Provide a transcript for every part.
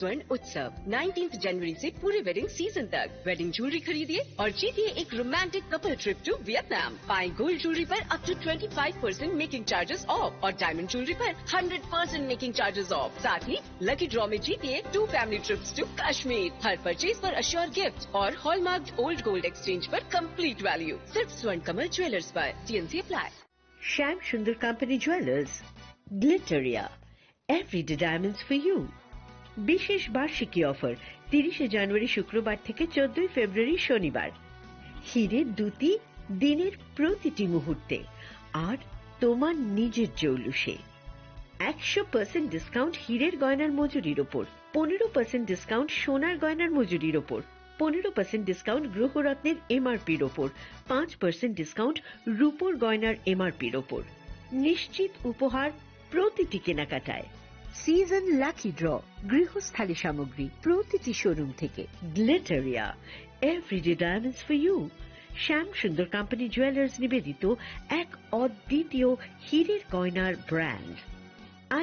स्वर्ण उत्सव 19 जनवरी से पूरे वेडिंग सीजन तक वेडिंग ज्वेलरी खरीदिए और जीतिए एक romantic couple trip to Vietnam. पाएं गोल्ड ज्वेलरी पर up to 25% making charges off और डायमंड ज्वेलरी पर 100% मेकिंग चार्जेस ऑफ। साथ ही लकी ड्रॉ में जीतिए 2 फैमिली ट्रिप्स टू कश्मीर। हर परचेज पर अश्योर गिफ्ट और हॉलमार्क ओल्ड गोल्ड एक्सचेंज पर कंप्लीट वैल्यू सिर्फ स्वर्ण कमल ज्वेलर्स पर। TNC apply. Shyam Sundar company jewellers, Glitteria, everyday diamonds for you. বিশেষ বার্ষিকী অফার 30 জানুয়ারি শুক্রবার থেকে 14 ফেব্রুয়ারি শনিবার। হীরের দুটি দিনের প্রতিটি মুহূর্তে আর তোমার নিজের জৌলুসে। 100% ডিসকাউন্ট হীরের গয়নার মজুরির ওপর, 15% ডিসকাউন্ট সোনার গয়নার মজুরির ওপর, 15% ডিসকাউন্ট গ্রহরত্নের MRPর ওপর, 5% ডিসকাউন্ট রূপোর গয়নার MRPর ওপর। নিশ্চিত উপহার প্রতিটি কেনাকাটায়। সিজন লাকি ড্র গৃহস্থালী সামগ্রী প্রতিটি শোরুম থেকে। Glitteria, everyday diamonds for you. Shyam Sundar company jewellers নিবেদিত এক অদ্বিতীয় হীরের গয়নার ব্র্যান্ড।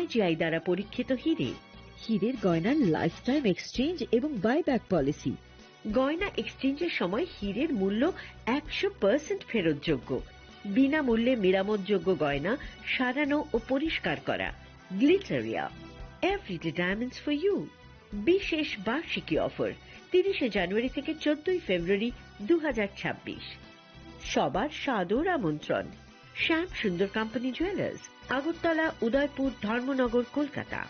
IGI দ্বারা পরীক্ষিত হীরে। হীরের গয়নার লাইফ টাইম এক্সচেঞ্জ এবং বাইব্যাক পলিসি। গয়না এক্সচেঞ্জের সময় হীরের মূল্য 100% ফেরতযোগ্য। বিনামূল্যে মেরামতযোগ্য গয়না সারানো ও পরিষ্কার করা। Glitteria, everyday diamonds for you. বিশেষ বার্ষিকী অফার 30 জানুয়ারি থেকে 14 ফেব্রুয়ারি 2026। সবার সাদর আমন্ত্রণ। শ্যাম Sundar company jewellers, Agartala, Udaipur, Dharmanagar, Kolkata.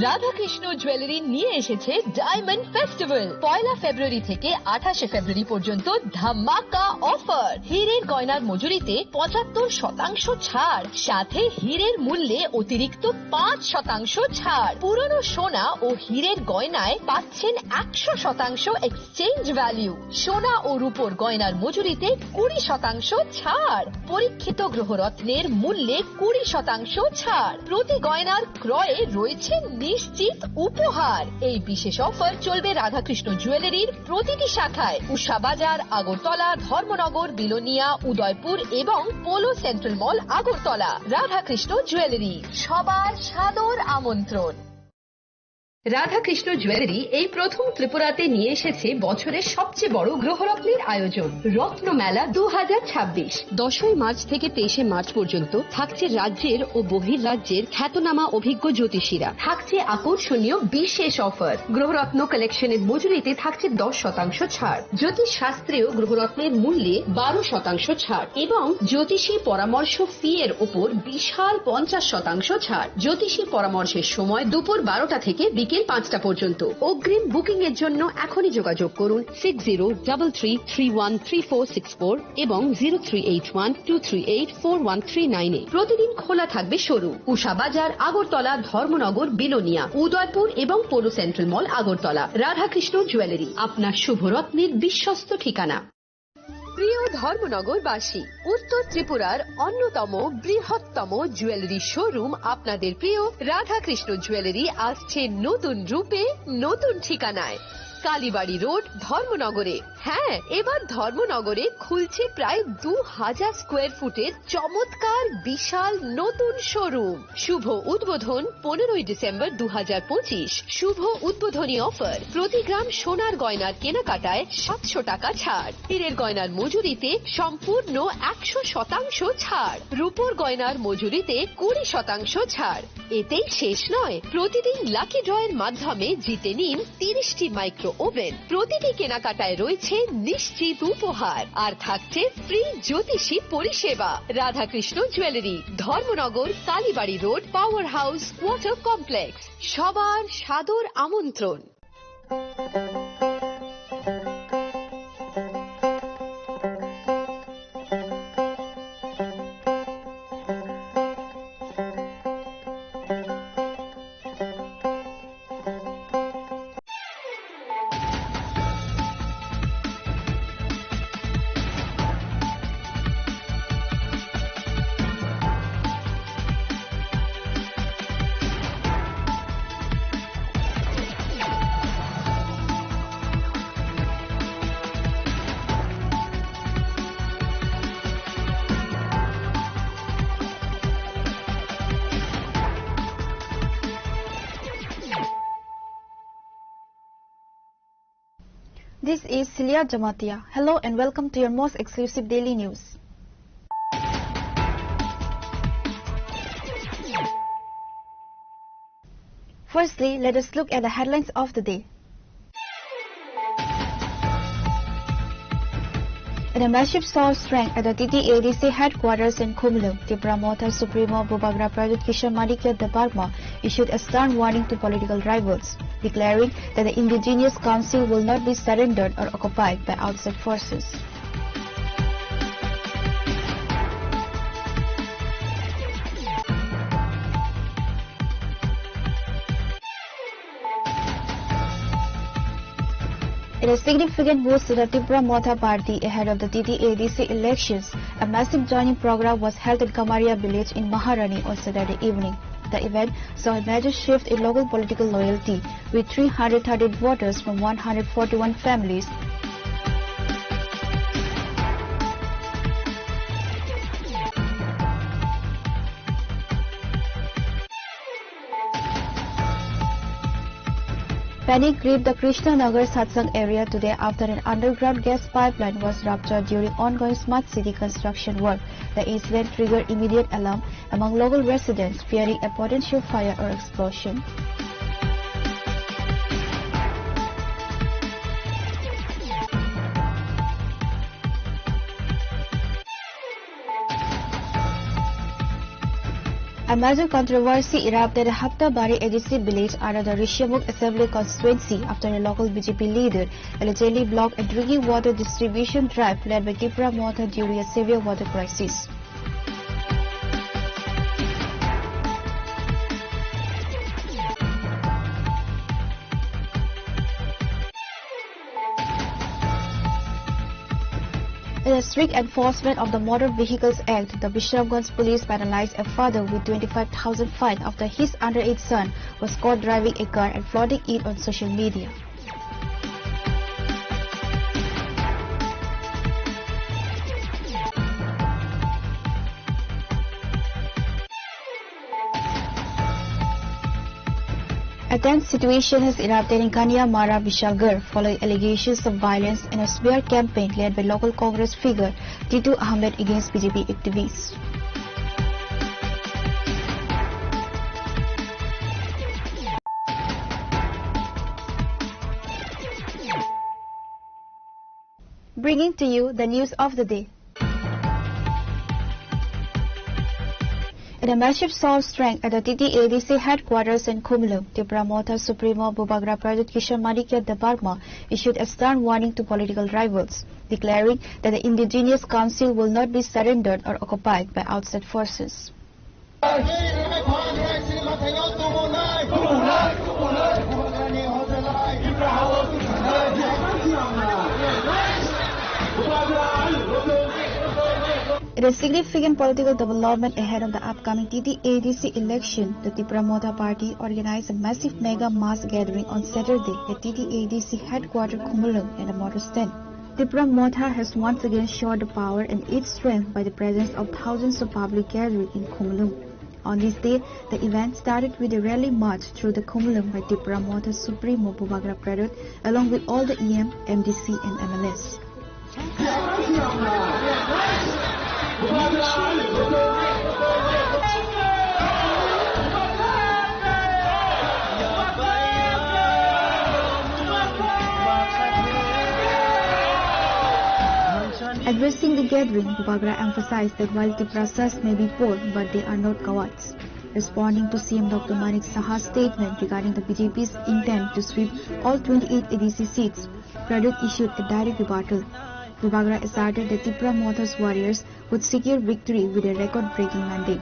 Radhakrishna jewellery নিয়ে এসেছে ডায়মন্ড ফেস্টিভ্যাল। 1 ফেব্রুয়ারি থেকে 28 ফেব্রুয়ারি পর্যন্ত ধামাকা অফার। হীরের গয়নার মজুরিতে 75% ছাড়, সাথে হীরের মূল্যে অতিরিক্ত 5% ছাড়। পুরনো সোনা ও হীরের গয়নায় পাচ্ছেন 100% এক্সচেঞ্জ ভ্যালু। সোনা ও রূপোর গয়নার মজুরিতে 20% ছাড়। পরীক্ষিত গ্রহরত্নের মূল্যে 20% ছাড়। প্রতি গয়নার ক্রয়ে রয়েছে নিশ্চিত উপহার। এই বিশেষ অফার চলবে রাধাকৃষ্ণ জুয়েলারির প্রতিটি শাখায়, উষা বাজার, আগরতলা, ধর্মনগর, বিলোনিয়া, উদয়পুর এবং পোলো সেন্ট্রাল মল, আগরতলা। রাধাকৃষ্ণ জুয়েলারি, সবার সাদর আমন্ত্রণ। রাধাকৃষ্ণ জুয়েলারি এই প্রথম ত্রিপুরাতে নিয়ে এসেছে বছরের সবচেয়ে বড় গ্রহরত্নের আয়োজন, রত্নমেলা 2026। 10 মার্চ থেকে 23 মার্চ পর্যন্ত থাকছে রাজ্যের ও বহির্রাজ্যের খ্যাতনামা অভিজ্ঞ জ্যোতিষীরা। থাকছে আকর্ষণীয় বিশেষ অফার। গ্রহরত্ন কালেকশনের মজুরিতে থাকছে 10% ছাড়। জ্যোতিষ শাস্ত্রীয় গ্রহরত্নের মূল্যে 12% ছাড় এবং জ্যোতিষী পরামর্শ ফি এর উপর বিশাল 50% ছাড়। জ্যোতিষী পরামর্শের সময় দুপুর 12টা থেকে বিকেল 5টা পর্যন্ত। অগ্রিম বুকিং এর জন্য এখনই যোগাযোগ করুন 6033313464 এবং 038123841398। প্রতিদিন খোলা থাকবে শোরুম। উষা বাজার, আগরতলা, ধর্মনগর, বিলোনিয়া, উদয়পুর এবং পোলো সেন্ট্রাল মল, আগরতলা। রাধাকৃষ্ণ জুয়েলারি, আপনার শুভরত্নের বিশ্বস্ত ঠিকানা। প্রিয় ধর্মনগরবাসী, উত্তর ত্রিপুরার অন্যতম বৃহত্তম জুয়েলারি শোরুম আপনাদের প্রিয় রাধাকৃষ্ণ জুয়েলারি আসছে নতুন রূপে, নতুন ঠিকানায়। কালীবাড়ি রোড, ধর্মনগরে। হ্যাঁ, এবার ধর্মনগরে খুলছে প্রায় 2000 স্কোয়ার ফুটের চমৎকার বিশাল নতুন শোরুম। শুভ উদ্বোধন 15 ডিসেম্বর 2025। শুভ উদ্বোধনী অফার, প্রতি গ্রাম সোনার গয়নার কেনাকাটায় 700 টাকা ছাড়। হীরের গয়নার মজুরিতে সম্পূর্ণ 100% ছাড়। রূপোর গয়নার মজুরিতে 20% ছাড়। এতেই শেষ নয়, প্রতিদিন লাকি ড্রয়ের মাধ্যমে জিতে নিন 30টি মাইক্রো ওভেন। প্রতিটি কেনাকাটায় রয়েছে নিশ্চিত উপহার আর থাকছে ফ্রি জ্যোতিষী পরিষেবা। Radhakrishna jewellery, Dharmanagar, Kalibari road, power house, water complex. সবার সাদর আমন্ত্রণ। This is Celia Jamatia. Hello and welcome to your most exclusive daily news. Firstly, let us look at the headlines of the day. In a massive saw strength at the TTADC headquarters in Kumlung, Tripura Motha Supremo Bubagra Pradut Kishore Manikya Debarma issued a stern warning to political rivals, declaring that the indigenous council will not be surrendered or occupied by outside forces. In a significant boost to the Tripura Motha party ahead of the TTADC elections, a massive joining program was held at Kamaria village in Maharani on Saturday evening. The event saw a major shift in local political loyalty, with 330 voters from 141 families Panic gripped the Krishna Nagar Satsang area today after an underground gas pipeline was ruptured during ongoing smart city construction work. The incident triggered immediate alarm among local residents, fearing a potential fire or explosion. A major controversy erupted at Haptabari ADC village under the Rishyamukh Assembly constituency after a local BJP leader allegedly blocked a drinking water distribution drive led by Tripura Motha during a severe water crisis. In a strict enforcement of the Motor Vehicles Act, the Bishamganj police penalized a father with 25,000 fine after his underage son was caught driving a car and flaunting it on social media. A tense situation has erupted in Kanya Mara Vishalgarh following allegations of violence and a smear campaign led by local Congress figure Titu Ahmed against BJP activists. Bringing to you the news of the day. In a massive show of strength at the TTADC headquarters in Kumlung, Tripura Motha Supremo Bubagra Pradut Kishore Manikya Debarma issued a stern warning to political rivals, declaring that the indigenous council will not be surrendered or occupied by outside forces. It is a significant political development ahead of the upcoming TTADC election. The Tripura Motha party organized a massive mega mass gathering on Saturday at TTADC headquarters Kumulung in a motor stand. Tripura Motha has once again shown the power and its strength by the presence of thousands of public gatherings in Kumulung. On this day, the event started with a rally march through the Kumulung by Tripura Motha Supremo Bubagra Pradut along with all the EM, MDC and MLS. Addressing the gathering, Bubagra emphasized that while Triprasas may be poor, but they are not cowards. Responding to CM Dr. Manik Saha's statement regarding the BJP's intent to sweep all 28 ADC seats, Pradut issued a direct rebuttal. Bubagra asserted that Tripura Motha's warriors would secure victory with a record-breaking mandate.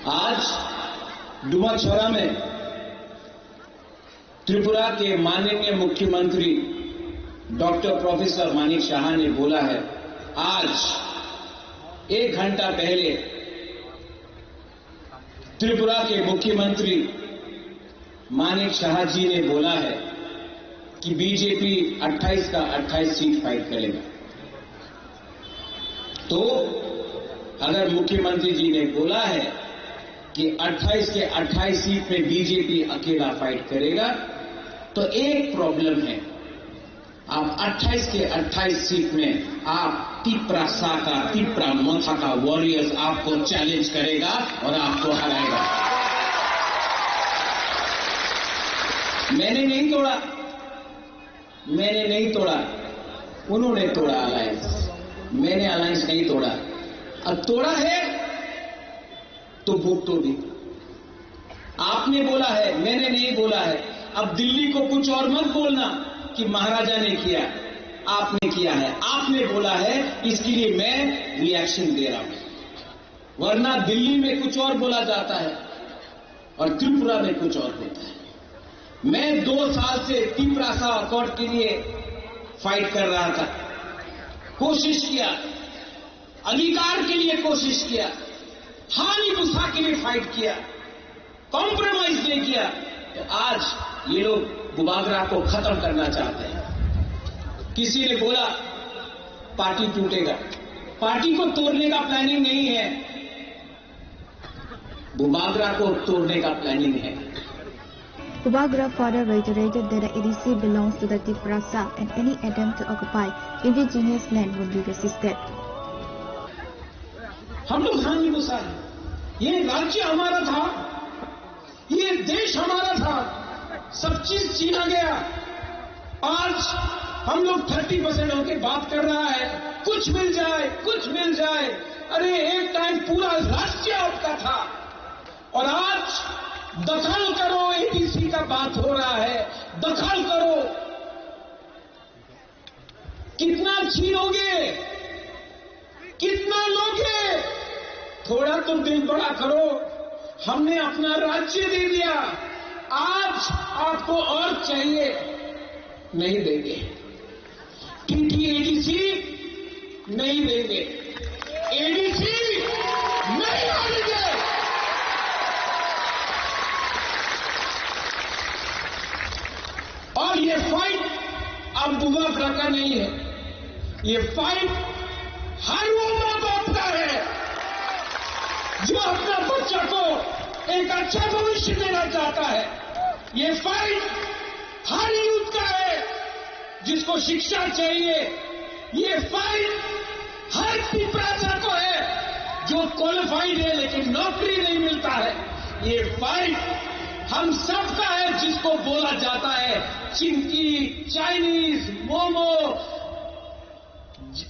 आज डुमाछोरा में त्रिपुरा के माननीय मुख्यमंत्री doctor professor Manik Shah ने बोला है, आज 1 घंटा पहले त्रिपुरा के मुख्यमंत्री मानिक शाह जी ने बोला है कि बीजेपी 28 का 28 सीट फाइट करेगा। तो अगर मुख्यमंत्री जी ने बोला है कि 28 के 28 सीट में बीजेपी अकेला फाइट करेगा, तो एक प्रॉब्लम है आप 28 के 28 सीट में आप तिप्रा साका तिप्रा मोथा का वॉरियर्स आपको चैलेंज करेगा और आपको हराएगा। मैंने नहीं तोड़ा, उन्होंने तोड़ा अलायंस। मैंने अलायंस नहीं तोड़ा। अब तोड़ा है तो भुगतो भी। आपने बोला है, मैंने नहीं बोला है। अब दिल्ली को कुछ और मत बोलना कि महाराजा ने किया, आपने किया है। आपने बोला है, इसके लिए मैं रिएक्शन दे रहा हूं। वरना दिल्ली में कुछ और बोला जाता है और त्रिपुरा में कुछ और होता है। मैं 2 साल से त्रिपुरा सा अकॉर्ड के लिए फाइट कर रहा था, कोशिश किया, अधिकार के लिए कोशिश किया, हानि गुस्सा के लिए फाइट किया, कॉम्प्रोमाइज नहीं किया। तो आज ये लोग बुबागरा को खत्म करना चाहते हैं। किसी ने बोला पार्टी टूटेगा, पार्टी को तोड़ने का प्लानिंग नहीं है, बुबागरा को तोड़ने का प्लानिंग है। Bubagra further reiterated that the ADC belongs to the Tiprasa and any attempt to occupy indigenous land would be resisted. हम लोग हानि गुस्सा है, ये राज्य हमारा था, ये देश हमारा था, सब चीज छीना गया। आज हम लोग 30% होकर बात कर रहा है, कुछ मिल जाए, कुछ मिल जाए। अरे एक टाइम पूरा राज्य आपका था और आज दखल करो, एडीसी का बात हो रहा है, दखल करो। कितना छीनोगे, कितना लोगे? थोड़ा तो दिल बड़ा करो। हमने अपना राज्य दे दिया, आज आपको और चाहिए, नहीं देंगे। टीटीएडीसी नहीं देंगे, एडीसी नहीं मानेंगे। और ये फाइट अब बुबागरा का नहीं है, ये फाइट हर वो मां बाप का है जो अपना बच्चा को एक अच्छा भविष्य देना चाहता है। ये फाइट हर यूथ का है जिसको शिक्षा चाहिए। ये फाइट हर पिपरासा को है जो क्वालिफाइड है लेकिन नौकरी नहीं मिलता है। ये फाइट हम सबका है जिसको बोला जाता है चिंकी, चाइनीज, मोमो,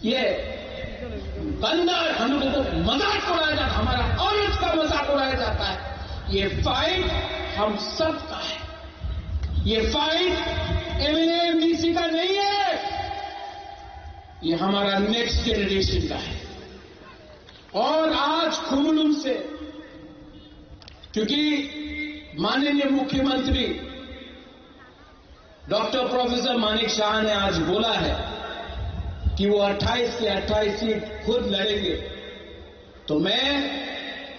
ये बंदर, हम लोगों को मजाक उड़ाया जाता है, हमारा औरत का मजाक उड़ाया जाता है। ये फाइट हम सबका है। ये फाइट एमएलए एमडीसी का नहीं है, ये हमारा नेक्स्ट जनरेशन का है। और आज खुमलुम से, क्योंकि माननीय मुख्यमंत्री डॉक्टर प्रोफेसर मानिक शाह ने आज बोला है कि वो 28 के 28 सीट खुद लड़ेंगे, तो मैं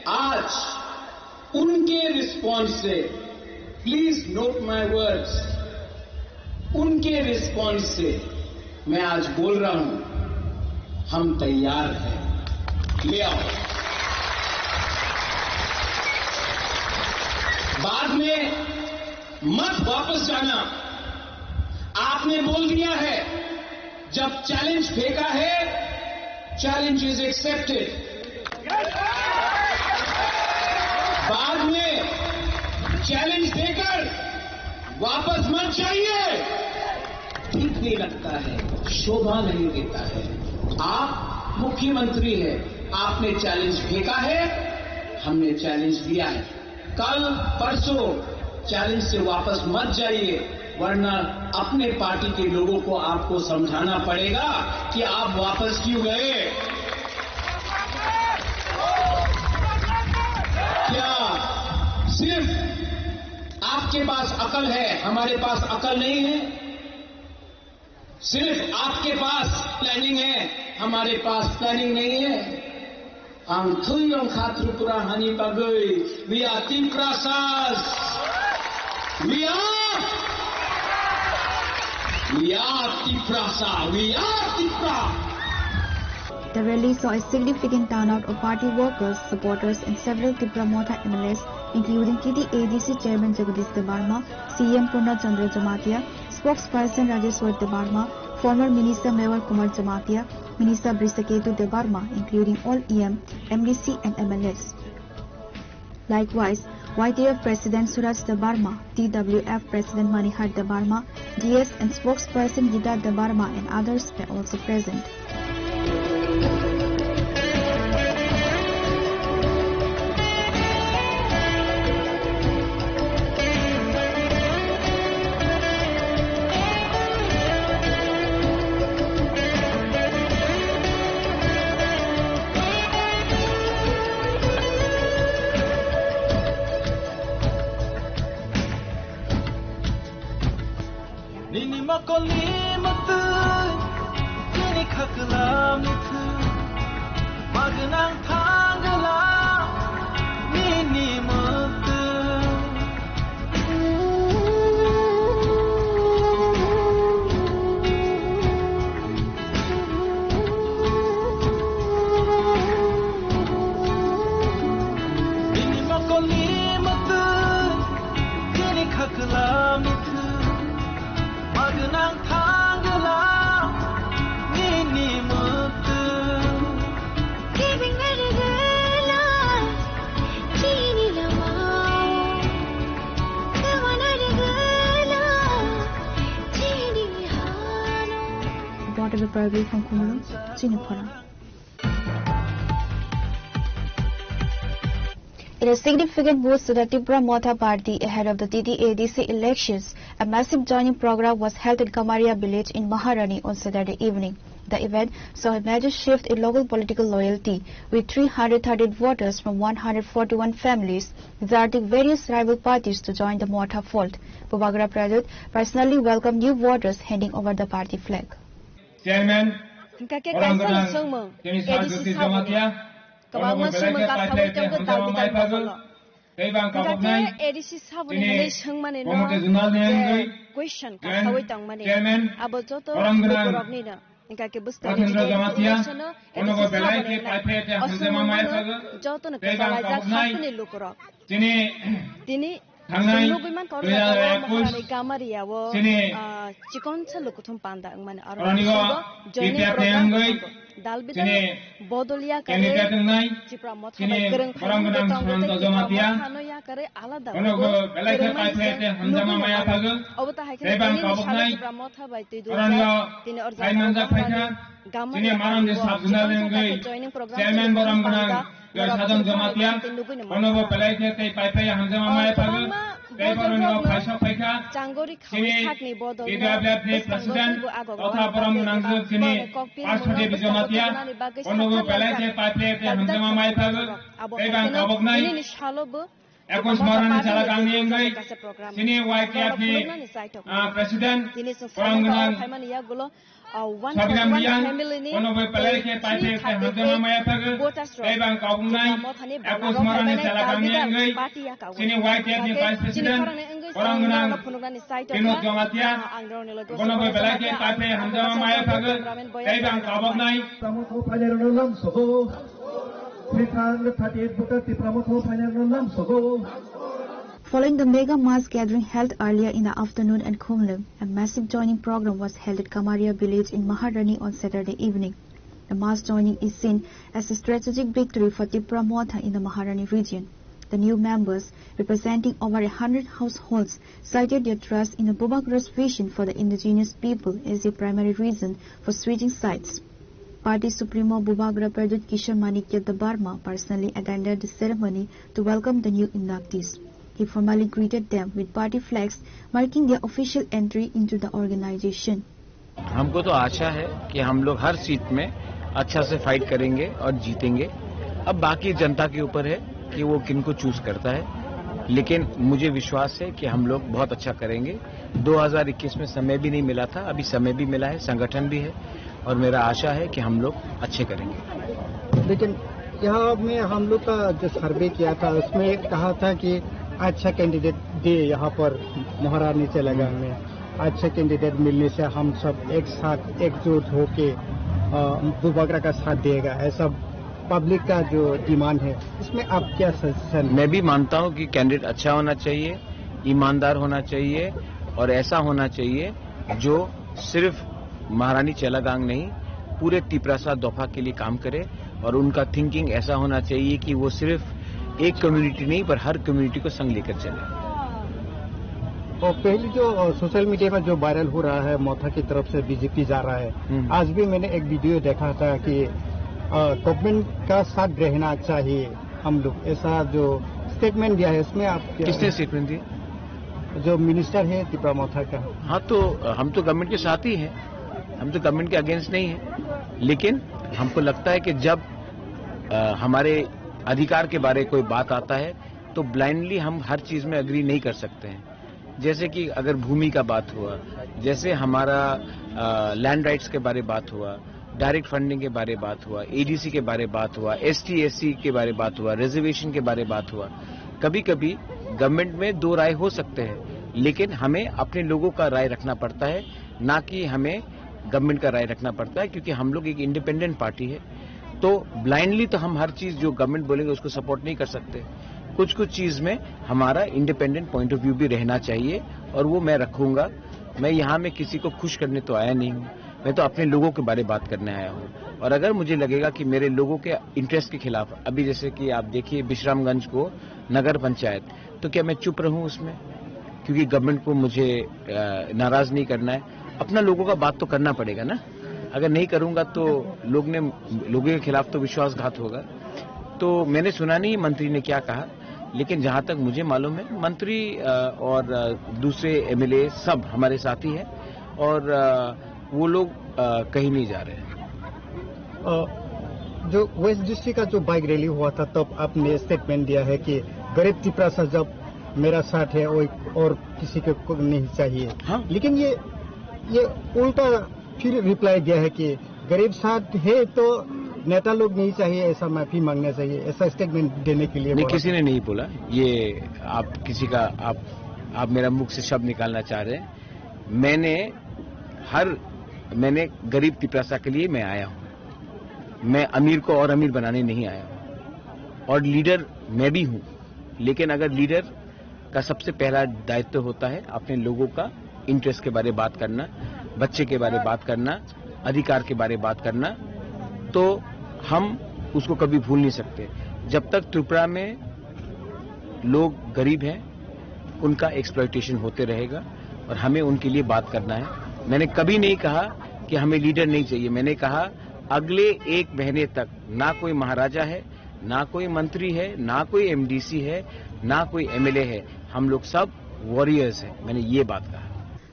आज उनके रिस्पॉन्स से, प्लीज नोट माय वर्ड्स, उनके रिस्पॉन्स से मैं आज बोल रहा हूं, हम तैयार हैं, ले आओ। बाद में मत वापस जाना। आपने बोल दिया है, जब चैलेंज फेंका है, चैलेंज इज एक्सेप्टेड। बाद में चैलेंज देकर वापस मत जाइए, ठीक नहीं लगता है, शोभा नहीं देता है। आप मुख्यमंत्री हैं, आपने चैलेंज फेंका है, हमने चैलेंज दिया है। कल परसों चैलेंज से वापस मत जाइए, वरना अपने पार्टी के लोगों को आपको समझाना पड़ेगा कि आप वापस क्यों गए। क्या सिर्फ आपके पास अकल है, हमारे पास अकल नहीं है? सिर्फ आपके पास प्लानिंग है, हमारे पास प्लानिंग नहीं है। Ang tuyong Tripura hani bagay. We are Tiprasas. We are Tiprasa. We are Tipra. The rally saw a significant turnout of party workers, supporters and several Tipra Motha MLAs, including TTADC Chairman Jagadish Devarma, CM Purna Chandra Jamatia, spokesperson Rajeswar Debarma, former Minister Mewar Kumar Jamatia, Minister Brisaketu Debarma, including all EM, MDC and MLS. Likewise, YTF President Suraj Debarma, TWF President Manihar Debarma, DS and spokesperson Gita Debarma and others were also present. From Kumlu, Sinupara. In a significant boost to the Tripura Motha Party ahead of the TTADC elections, a massive joining program was held in Kamaria village in Maharani on Saturday evening. The event saw a major shift in local political loyalty, with 313 voters from 141 families exerting various rival parties to join the Motha fold. Bubagra Pradut personally welcomed new voters handing over the party flag. Chairman, orang benang, kami sahaja Jamatia, orang berbelakang partai yang sama mai pagu, kami bang kapok nai, ini orang kejual ni Chairman, orang benang, Pasendra Jamatia, orang berbelakang partai yang sama mai pagu, kami bang kapok nai, ini Hangai, sini, orang ni tiap nengai, sini, kandidat nengai, sini orang benang Santo Jamatia, orang berbelakang partai yang sama maya pagu, sebang kapok nai, orang ni Manjak Paika, sini maram di sabzuna nengai, Chairman orang benang Sadam Jamatia, orang berbelakang partai yang sama maya pagu. Orang Paisa Paika, sini TWF ni Presiden, atau orang menanggung sini Pastor di Jamatia, orang berbelakang partai yang sama mai pagu, sebang kapok nai, ekor semaran cara kami engai, sini YTF ni Presiden, orang menang. Sabram yang orang berbelakang partai yang sama mai pagu, sebang kapok nai, ekor semaran cara kami engai, sini YTF ni Vice President, orang menang Pinut Jamatia, orang berbelakang partai yang sama mai pagu, sebang kapok nai. Following the mega mass gathering held earlier in the afternoon at Khumlung, a massive joining program was held at Kamaria village in Maharani on Saturday evening. The mass joining is seen as a strategic victory for Tripura Motha in the Maharani region. The new members, representing over 100 households, cited their trust in the Bubagra's vision for the indigenous people as their primary reason for switching sides. Party Supremo Bubagra Pradut Kishore Manikya Debarma personally attended the ceremony to welcome the new inductees. He formally greeted them with party flags marking their official entry into the organization. हमको तो आशा है कि हम लोग हर seat में अच्छा से fight करेंगे और जीतेंगे। अब बाकी जनता के ऊपर है कि वो किनको चूज करता है, लेकिन मुझे विश्वास है कि हम लोग बहुत अच्छा करेंगे। 2021 में समय भी नहीं मिला था, अभी समय भी मिला है, संगठन भी है और मेरा आशा है कि हम लोग अच्छे करेंगे। लेकिन यहाँ में हम लोग का जो सर्वे किया था उसमें कहा था कि अच्छा कैंडिडेट दे, यहाँ पर महारानी तेलंगाना में अच्छा कैंडिडेट मिलने से हम सब एक साथ एकजुट होके बुबागरा का साथ देगा, ऐसा पब्लिक का जो डिमांड है। इसमें आप क्या सजेशन? मैं भी मानता हूँ कि कैंडिडेट अच्छा होना चाहिए, ईमानदार होना चाहिए और ऐसा होना चाहिए जो सिर्फ महारानी चेलागांग नहीं पूरे तिपरासा दोफा के लिए काम करे और उनका थिंकिंग ऐसा होना चाहिए कि वो सिर्फ एक कम्युनिटी नहीं पर हर कम्युनिटी को संग लेकर चले। और पहले जो सोशल मीडिया में जो वायरल हो रहा है मोथा की तरफ से बीजेपी जा रहा है, आज भी मैंने एक वीडियो देखा था कि गवर्नमेंट का साथ रहना चाहिए हम लोग, ऐसा जो स्टेटमेंट दिया है इसमें आप किसने स्टेटमेंट दिया? जो मिनिस्टर है तिपरा मोथा का। हाँ तो हम तो गवर्नमेंट के साथ ही हैं, हम तो गवर्नमेंट के अगेंस्ट नहीं हैं, लेकिन हमको लगता है कि जब हमारे अधिकार के बारे कोई बात आता है तो ब्लाइंडली हम हर चीज में एग्री नहीं कर सकते हैं। जैसे कि अगर भूमि का बात हुआ, जैसे हमारा लैंड राइट्स के बारे बात हुआ, डायरेक्ट फंडिंग के बारे बात हुआ, एडीसी के बारे बात हुआ, एसटी एससी के बारे बात हुआ, रिजर्वेशन के बारे बात हुआ, कभी कभी गवर्नमेंट में दो राय हो सकते हैं, लेकिन हमें अपने लोगों का राय रखना पड़ता है, ना कि हमें गवर्नमेंट का राय रखना पड़ता है, क्योंकि हम लोग एक इंडिपेंडेंट पार्टी है। तो ब्लाइंडली तो हम हर चीज जो गवर्नमेंट बोलेंगे उसको सपोर्ट नहीं कर सकते। कुछ कुछ चीज में हमारा इंडिपेंडेंट पॉइंट ऑफ व्यू भी रहना चाहिए और वो मैं रखूंगा। मैं यहाँ में किसी को खुश करने तो आया नहीं हूँ, मैं तो अपने लोगों के बारे बात करने आया हूँ। और अगर मुझे लगेगा कि मेरे लोगों के इंटरेस्ट के खिलाफ, अभी जैसे कि आप देखिए विश्रामगंज को नगर पंचायत, तो क्या मैं चुप रहूं उसमें क्योंकि गवर्नमेंट को मुझे नाराज नहीं करना है? अपना लोगों का बात तो करना पड़ेगा ना। अगर नहीं करूंगा तो लोगों के खिलाफ तो विश्वासघात होगा। तो मैंने सुना नहीं मंत्री ने क्या कहा, लेकिन जहां तक मुझे मालूम है मंत्री और दूसरे एमएलए सब हमारे साथी हैं और वो लोग कहीं नहीं जा रहे हैं। जो वेस्ट डिस्ट्रिक्ट का जो बाइक रैली हुआ था तब आपने स्टेटमेंट दिया है कि गरीब तिपरासा जब मेरा साथ है और किसी को नहीं चाहिए। हाँ? लेकिन ये उल्टा फिर रिप्लाई दिया है कि गरीब साथ है तो नेता लोग नहीं चाहिए, ऐसा माफी मांगना चाहिए, ऐसा स्टेटमेंट देने के लिए नहीं, किसी ने नहीं बोला ये। आप किसी का आप मेरा मुख से शब्द निकालना चाह रहे हैं। मैंने गरीब तिपरासा के लिए मैं आया हूं, मैं अमीर को और अमीर बनाने नहीं आया हूं। और लीडर मैं भी हूं, लेकिन अगर लीडर का सबसे पहला दायित्व होता है अपने लोगों का इंटरेस्ट के बारे में बात करना, बच्चे के बारे में बात करना, अधिकार के बारे में बात करना, तो हम उसको कभी भूल नहीं सकते। जब तक त्रिपुरा में लोग गरीब हैं उनका एक्सप्लॉयटेशन होते रहेगा और हमें उनके लिए बात करना है। मैंने कभी नहीं कहा कि हमें लीडर नहीं चाहिए, मैंने कहा अगले 1 महीने तक ना कोई महाराजा है, ना कोई मंत्री है, ना कोई एमडीसी है, ना कोई एमएलए है, हम लोग सब वॉरियर्स हैं। मैंने ये बात कहा।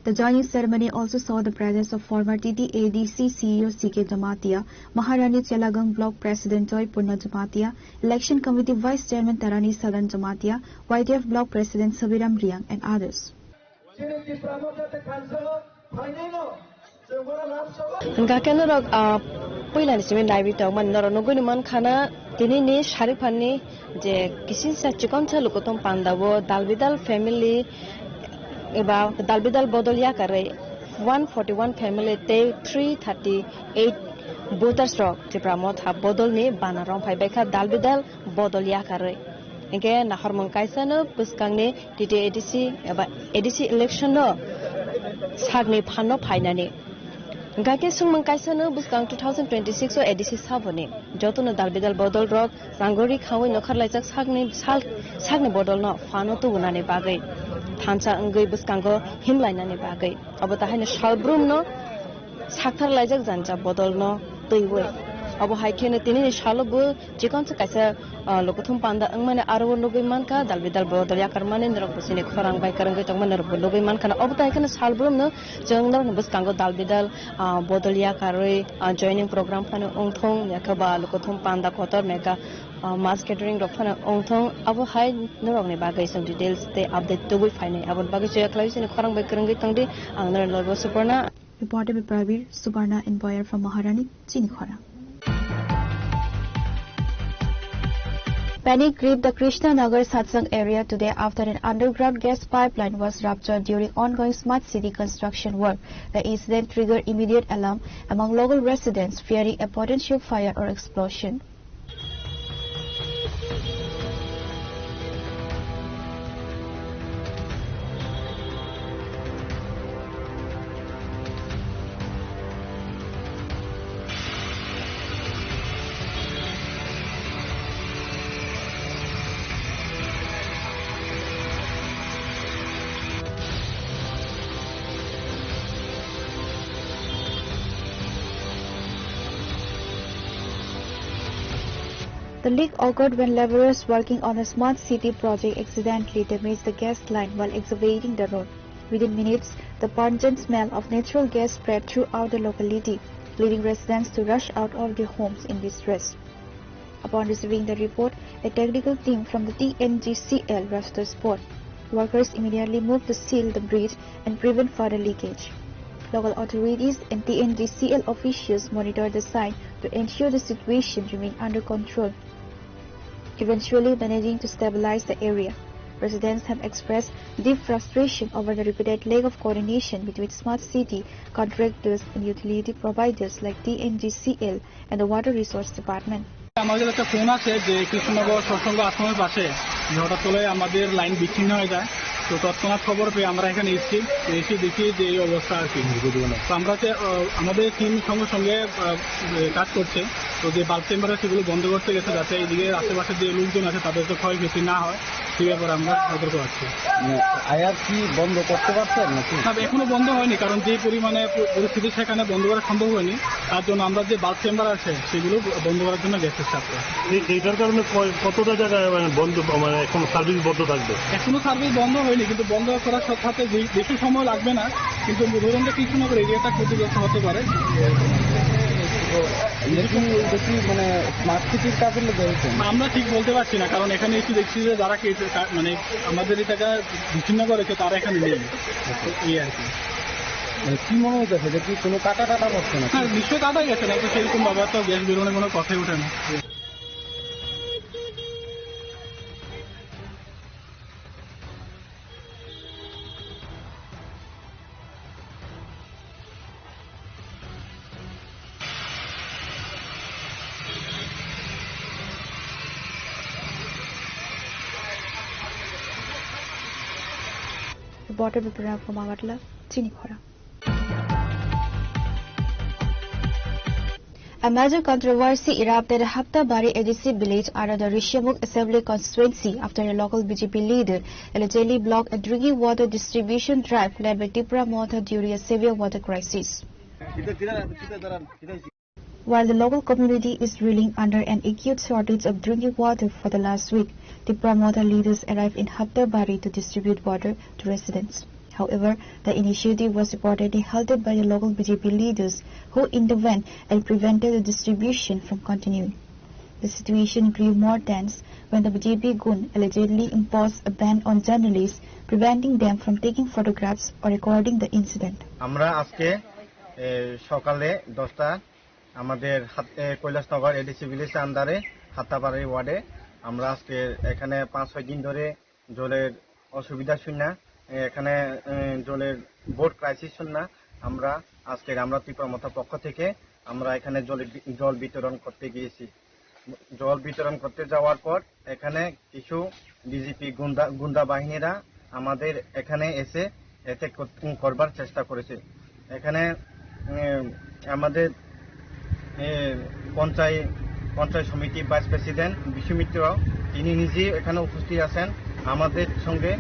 The joining ceremony also saw the presence of former TTADC CEO C.K. Jamatia, Maharani Chelagang Block President Joy Purna Jamatia, Election Committee Vice Chairman Tarani Sadan Jamatia, YDF Block President Sabiram Riang, and others. Gakeno rok पहिला निसिमे library त मन नर नगुनि मन खाना तिनी ने शारी फान्ने जे किसिन सा चिकन छ लोकतम पान्दावो दालबिदाल फैमिली एबा दालबिदाल बदलिया करे 141 फैमिली ते 338 voters rok tipramot ha bodol ne banarong phai bekha dalbidal bodoliya करे इनके नाहर मंकाइसा न पुस्कांग ने TTADC एबा ADC इलेक्शन न सागने फानो फाइनाने गाके सुंग मंकाइसा न पुस्कांग 2026 ओ ADC साबने जतो न दालबिदाल बदल रक सांगोरी खावै नखरलाइजक सागने बदल न फानो तो उनाने बागै थानसा अंगै बुस्कांगो हिमलाइनाने बागै अब ताहायनो सालब्रुम न साखथार लाइजक जानजा बदल न तैवै अब हाइखेने तिनी सालबो जिकन से काइसा लोकथुम पांदा अंगमाने आरो लोगै मानका दालबिदाल बदलिया करमाने नरक बसिने खरांग बाय करंगै तंगमाने नरक लोगै मानका अब ताहायखेने सालब्रुम न जोंनर बुस्कांगो दालबिदाल बदलिया कारै जॉइनिंग प्रोग्राम फानो ओंथों याखबा लोकथुम पांदा खतर मेका मास केटरिंग रफाना ओंथों अब हाय नरकने बागै सम डिटेल्स ते अपडेट तोगै फाइने अब बागै जयखलाइसिने खरांग बाय करंगै तंगदे आंगनर लरबो Suparna Reported by Pravir Subarna and Boyer from Maharani, Chinikhora. Panic gripped the Krishna Nagar Satsang area today after an underground gas pipeline was ruptured during ongoing smart city construction work. The incident triggered immediate alarm among local residents, fearing a potential fire or explosion. The leak occurred when laborers working on the smart city project accidentally damaged the gas line while excavating the road. Within minutes, the pungent smell of natural gas spread throughout the locality, leading residents to rush out of their homes in distress. Upon receiving the report, a technical team from the TNGCL rushed the spot. Workers immediately moved to seal the breach and prevent further leakage. Local authorities and TNGCL officials monitored the site to ensure the situation remained under control, eventually managing to stabilize the area. Residents have expressed deep frustration over the repeated lack of coordination between smart city contractors and utility providers like TNGCL and the Water Resource Department. আমাদের একটা phone আছে যে কৃষ্ণনগর সৎসঙ্গ আশ্রমের পাশে হঠাৎ করে আমাদের line বিচ্ছিন্ন হয়ে যায়। তো তৎক্ষণাৎ খবর পেয়ে আমরা এখানে এসে দেখি যে এই অবস্থা আর কি। তো আমরা আমাদের টিম সঙ্গে সঙ্গে কাজ করছে। তো যে বাল্ব চেম্বার সেগুলো বন্ধ করতে গেছে যাতে এইদিকে আশেপাশে যে লোকজন আছে তাদের তো ক্ষয়ক্ষতি না হয় সেই ব্যাপারে আমরা সতর্ক আছি। আয়ার কি বন্ধ করতে পারছেন নাকি? না, এখনো বন্ধ হয়নি, কারণ যে পরিমাণে পরিস্থিতি সেখানে বন্ধ করা সম্ভব হয়নি। তার জন্য আমরা যে বাল্ব চেম্বার আছে সেগুলো বন্ধ করার জন্য গেছে সাথে। এইটার কারণে কতটা জায়গায় বন্ধ মানে এখন সার্ভিস বন্ধ থাকবে? এখনো সার্ভিস বন্ধ হয়নি, কিন্তু বন্ধ করার সাথে বেশি সময় লাগবে না, কিন্তু ধরুন যে কৃষ্ণনগর এরিয়াটা ক্ষতিগ্রস্ত হতে পারে। মানে স্মার্ট সিটির কাজের লোক আমরা ঠিক বলতে পারছি না, কারণ এখানে এসে দেখছি যে যারা মানে আমাদের এটাকে বিচ্ছিন্ন করেছে তারা এখানে নেই, এই আর কি। কি মনে হইতেছে যে কি কোনো কাটা পড়ছে না? হ্যাঁ, নিশ্চয়ই কাটা গেছে না, সেরকম ভাবে তো গ্যাস বেরোনোর কোনো কথাই ওঠে না। Reported by Pranav from Agatla, Chinikhora. A major controversy erupted at Haptabari ADC village under the Rishyamukh Assembly constituency after a local BJP leader allegedly blocked a drinking water distribution drive led by Tipra Mohta during a severe water crisis. While the local community is reeling under an acute shortage of drinking water for the last week, Tipra Mohta leaders arrived in Haptabari to distribute water to residents. However, the initiative was reportedly halted by the local BJP leaders who intervened and prevented the distribution from continuing. The situation grew more tense when the BJP gun allegedly imposed a ban on journalists, preventing them from taking photographs or recording the incident. আমরা আজকে সকালে 10টা আমাদের Kailashnagar ADC village আন্ডারে হাত্তাবাড়ি ওয়ার্ডে আমরা আজকে এখানে 5-6 দিন ধরে জলের অসুবিধা শুননা, এখানে জলের বোর্ড ক্রাইসিস শুননা। আমরা ত্রিপুরা মোথার পক্ষ থেকে আমরা এখানে জল বিতরণ করতে গিয়েছি। জল বিতরণ করতে যাওয়ার পর এখানে কিছু বিজেপি গুন্ডা বাহিনীরা আমাদের এখানে এসে এতে করবার চেষ্টা করেছে। এখানে আমাদের পঞ্চায়েত সমিতি ভাইস প্রেসিডেন্ট বিশু মিত্র তিনি নিজে এখানে উপস্থিত আছেন। আমাদের সঙ্গে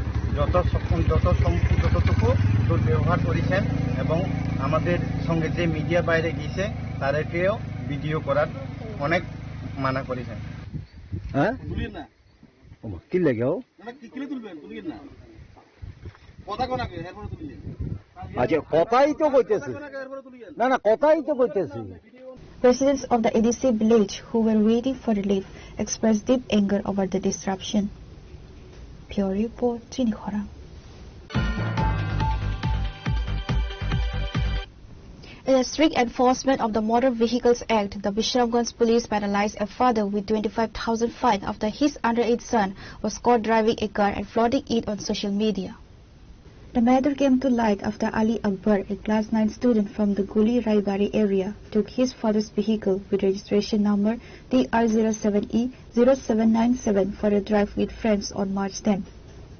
যতটুকু দুর্ব্যবহার করেছেন এবং আমাদের সঙ্গে যে মিডিয়া বাইরে গিয়েছে তাদেরকেও ভিডিও করার অনেক মানা করেছেন। হ্যাঁ, কি লাগে আচ্ছা, কথাই তো কইতেছি না কথাই তো কইতেছি। Residents of the ADC village who were waiting for relief expressed deep anger over the disruption. Pure report, Chinikhora. In a strict enforcement of the Motor Vehicles Act, the Visramganj police penalized a father with 25,000 fine after his underage son was caught driving a car and flaunting it on social media. The matter came to light after Ali Akbar, a class 9 student from the Guli Raibari area, took his father's vehicle with registration number TR07E0797 for a drive with friends on March 10.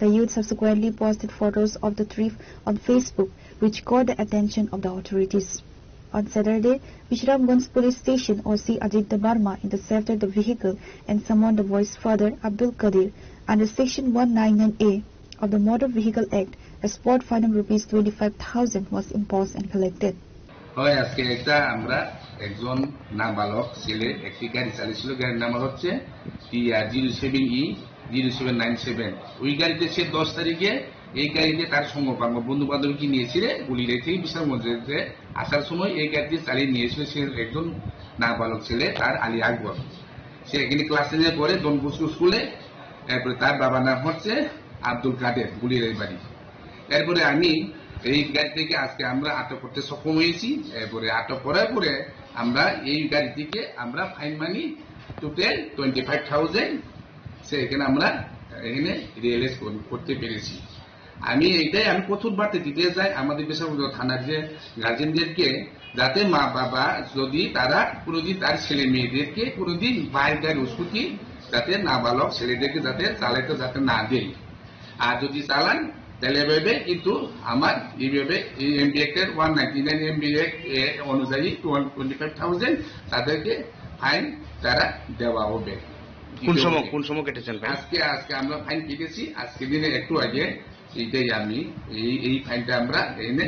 The youth subsequently posted photos of the trip on Facebook, which caught the attention of the authorities. On Saturday, Visramganj Police Station OC Ajit Barma intercepted the vehicle and summoned the boy's father Abdul Qadir under Section 199A of the Motor Vehicle Act. A spot fine of Rs 25,000 was imposed and collected. হয় আজকে একটা আমরা একজন নাবালক ছেলে একটি গাড়ি চালিয়েছিল, গাড়ির নাম্বার হচ্ছে TR07E0797। ওই গাড়িতে সে 10 তারিখে এই গাড়িতে তার সঙ্গপাঙ্গ বন্ধু বান্ধবকে নিয়েছিল গুলিরাই থেকে বিশালগঞ্জে আসার সময় এই গাড়িতে চালিয়ে নিয়েছিল সে একজন নাবালক ছেলে তার আলী আকবর। সে এখানে ক্লাস 10 পরে ডনবস্কো স্কুলে। এরপরে তার বাবার নাম হচ্ছে আব্দুল কাদের, গুলিরাই বাড়ি। এরপরে আমি এই গাড়ি থেকে আজকে আমরা আটক করতে সক্ষম হয়েছি। এরপরে আটক করার পরে আমরা এই গাড়ি থেকে আমরা ফাইন মানি টোটাল 25,000 সে এখানে আমরা এখানে রিয়েলাইজ করতে পেরেছি। আমি প্রথম বার্তা দিতে চাই আমাদের বেসরকারি থানার যে গার্জেনদেরকে, যাতে মা বাবা যদি তারা কোনোদিন তার ছেলে মেয়েদেরকে কোনোদিন বাইরের উস্কুতি যাতে নাবালক ছেলেদেরকে যাতে চালাইতে যাতে না দেয়। আর যদি চালান তাহলে এভাবে কিন্তু আমার এইভাবে এই এমবি অ্যাক্টের 199 এমবি অ্যাক্ট অনুযায়ী 25,000 তাদেরকে ফাইন তারা দেওয়া হবে। কোন সময় কেটেছেন? আজকে আমরা ফাইন কেটেছি, আজকে দিনে একটু আগে এইটাই আমি এই ফাইনটা আমরা এনে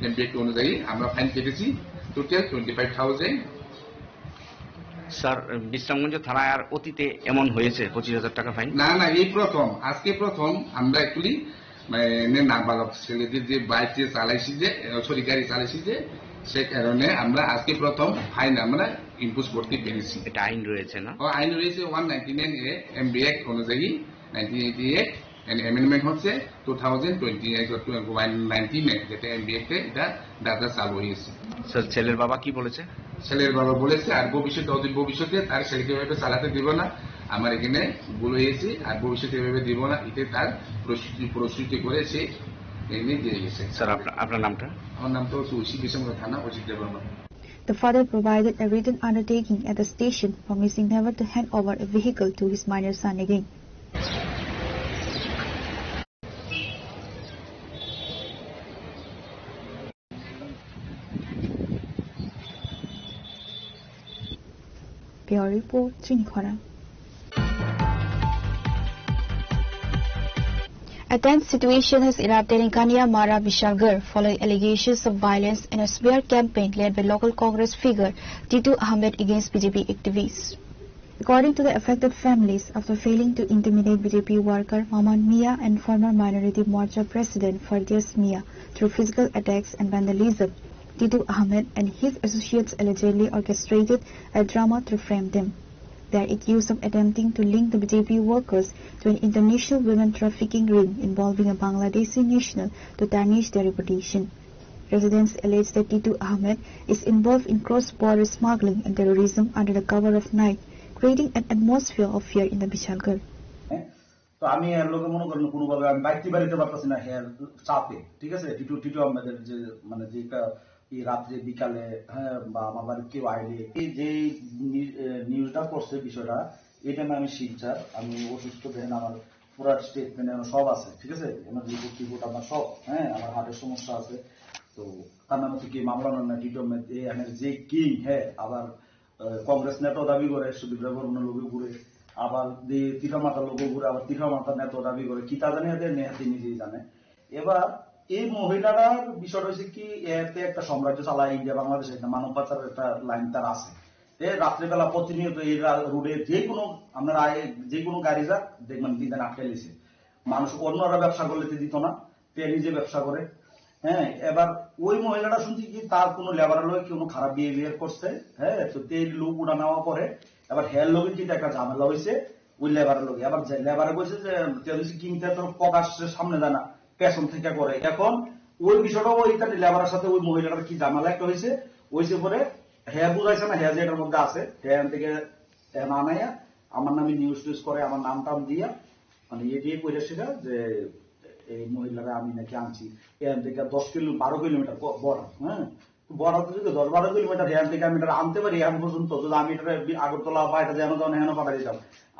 এমবি অ্যাক্ট অনুযায়ী আমরা ফাইন কেটেছি টোটাল 25,000। স্যার, বিশ্রামগঞ্জ থানায় আর অতীতে এমন হয়েছে 25,000 টাকা ফাইন? না, এই প্রথম, আজকে প্রথম আমরা অ্যাকচুয়ালি নাবালক ছেলেদের যে বাইকে চালাইছি যে গাড়ি চালাইছি যে সে কারণে আমরা আজকে প্রথম ফাইন আমরা ইম্পোজ করতে পেরেছি। এটা আইন রয়েছে না? আইন রয়েছে 199A এমবি অ্যাক্ট অনুযায়ী 1988 অ্যামেন্ডমেন্ট হচ্ছে 2019 যেটা এমবি অ্যাক্টে এটা ডাটা চালু হয়েছে। স্যার, ছেলের বাবা কি বলেছে? ছেলের বাবা বলেছে আর ভবিষ্যতে তার ছেলেকে এভাবে চালাতে দিব না, আমার এখানে ভুল হয়েছে, আর ভবিষ্যতে এভাবে দিব না, এতে তার প্রস্তুতি করে সে এনে দিয়ে গেছে। স্যার, আপনার নামটা? আমার নাম তো তুলসী, বিশালগঞ্জ থানা Ajit Debbarma. The father provided a written undertaking at the station promising never to hand over a vehicle to his minor son again. Bureau Report, Trinkhora. A tense situation has erupted in Kaniamara, Bishalgarh following allegations of violence in a smear campaign led by local Congress figure Titu Ahmed against BJP activists. According to the affected families, after failing to intimidate BJP worker Maman Mia and former Minority Morcha President Fardias Mia through physical attacks and vandalism, Titu Ahmed and his associates allegedly orchestrated a drama to frame them. They are accused of attempting to link the BJP workers to an international women trafficking ring involving a Bangladeshi national to tarnish their reputation. Residents allege that Titu Ahmed is involved in cross-border smuggling and terrorism under the cover of night, creating an atmosphere of fear in the Bishalgarh. তো আমি এর লোকে মনে করেন কোনোভাবে আমি বাইতে বাড়িতে পারতেছি না হেয়ার চাপে, ঠিক আছে। টিটু আমাদের যে মানে যেটা এই রাত্রে বিকালে বা আমার বাড়ির কেউ আইলে এই যে নিউজটা করছে বিষয়টা, এটা আমি শিলচার, আমি অসুস্থ দেখেন আমার পুরা স্টেটমেন্ট সব আছে, ঠিক আছে। আমার রিপোর্ট আমার সব, আমার হার্টের সমস্যা আছে। তো তার নাম হচ্ছে কি মামলা না টিটু আহমেদ যে কিং, আবার কংগ্রেস নেতাও দাবি করে, সুদীপ বর্মনের লোকে ঘুরে, আবার তিঠা মাতার লোক ঘুরে, আবার তিঠা মাতার নেতাও দাবি করে, কি তা জানি নেহাতি নিজেই জানে। এবার এই মহিলাটার বিষয়টা হচ্ছে কি, এতে একটা সাম্রাজ্য চালায় ইন্ডিয়া বাংলাদেশে, একটা মানব পাচারের একটা লাইন তার আছে। রাত্রেবেলা প্রতিনিয়ত এই রোডে যে কোনো গাড়ি যাক দেখবেন দিন আটকে লিছে। মানুষ অন্যরা ব্যবসা করলে দিত না, তে নিজে ব্যবসা করে। এবার ওই মহিলাটা শুনছি কি তার কোনো লেবারের লোক কোনো খারাপ বিহেভিয়ার করছে, তো তেল লোক উড়া নেওয়া পরে এবার হেয়ার লোকের কিন্তু একটা ঝামেলা হয়েছে ওই লেবারের লোক। এবার লেবারে বলছে যে কিনতে তোর প্রকাশের সামনে যায় না, পেছন থেকে করে। এখন ওই বিষয়টা ওইখানে লেবারের সাথে ওই মহিলাটার কি ঝামেলা একটা হয়েছে পরে হেয়ার বুঝাইছে না, হেয়ার যেটার মধ্যে আছে হেয়ার থেকে না নাইয়া আমার নামে নিউজ টিউজ করে, আমার নাম টাম দিয়া মানে ইয়ে দিয়ে কইরা সেটা যে এই মহিলারা আমি নাকি আনছি এখান থেকে 12 কিলোমিটার বড়, বড় যদি 10-12 কিলোমিটার এখান থেকে আমি এটা আনতে পারি এখন পর্যন্ত, যদি আমি এটা আগরতলা বা এটা যেন হেন পাঠাই দিতাম,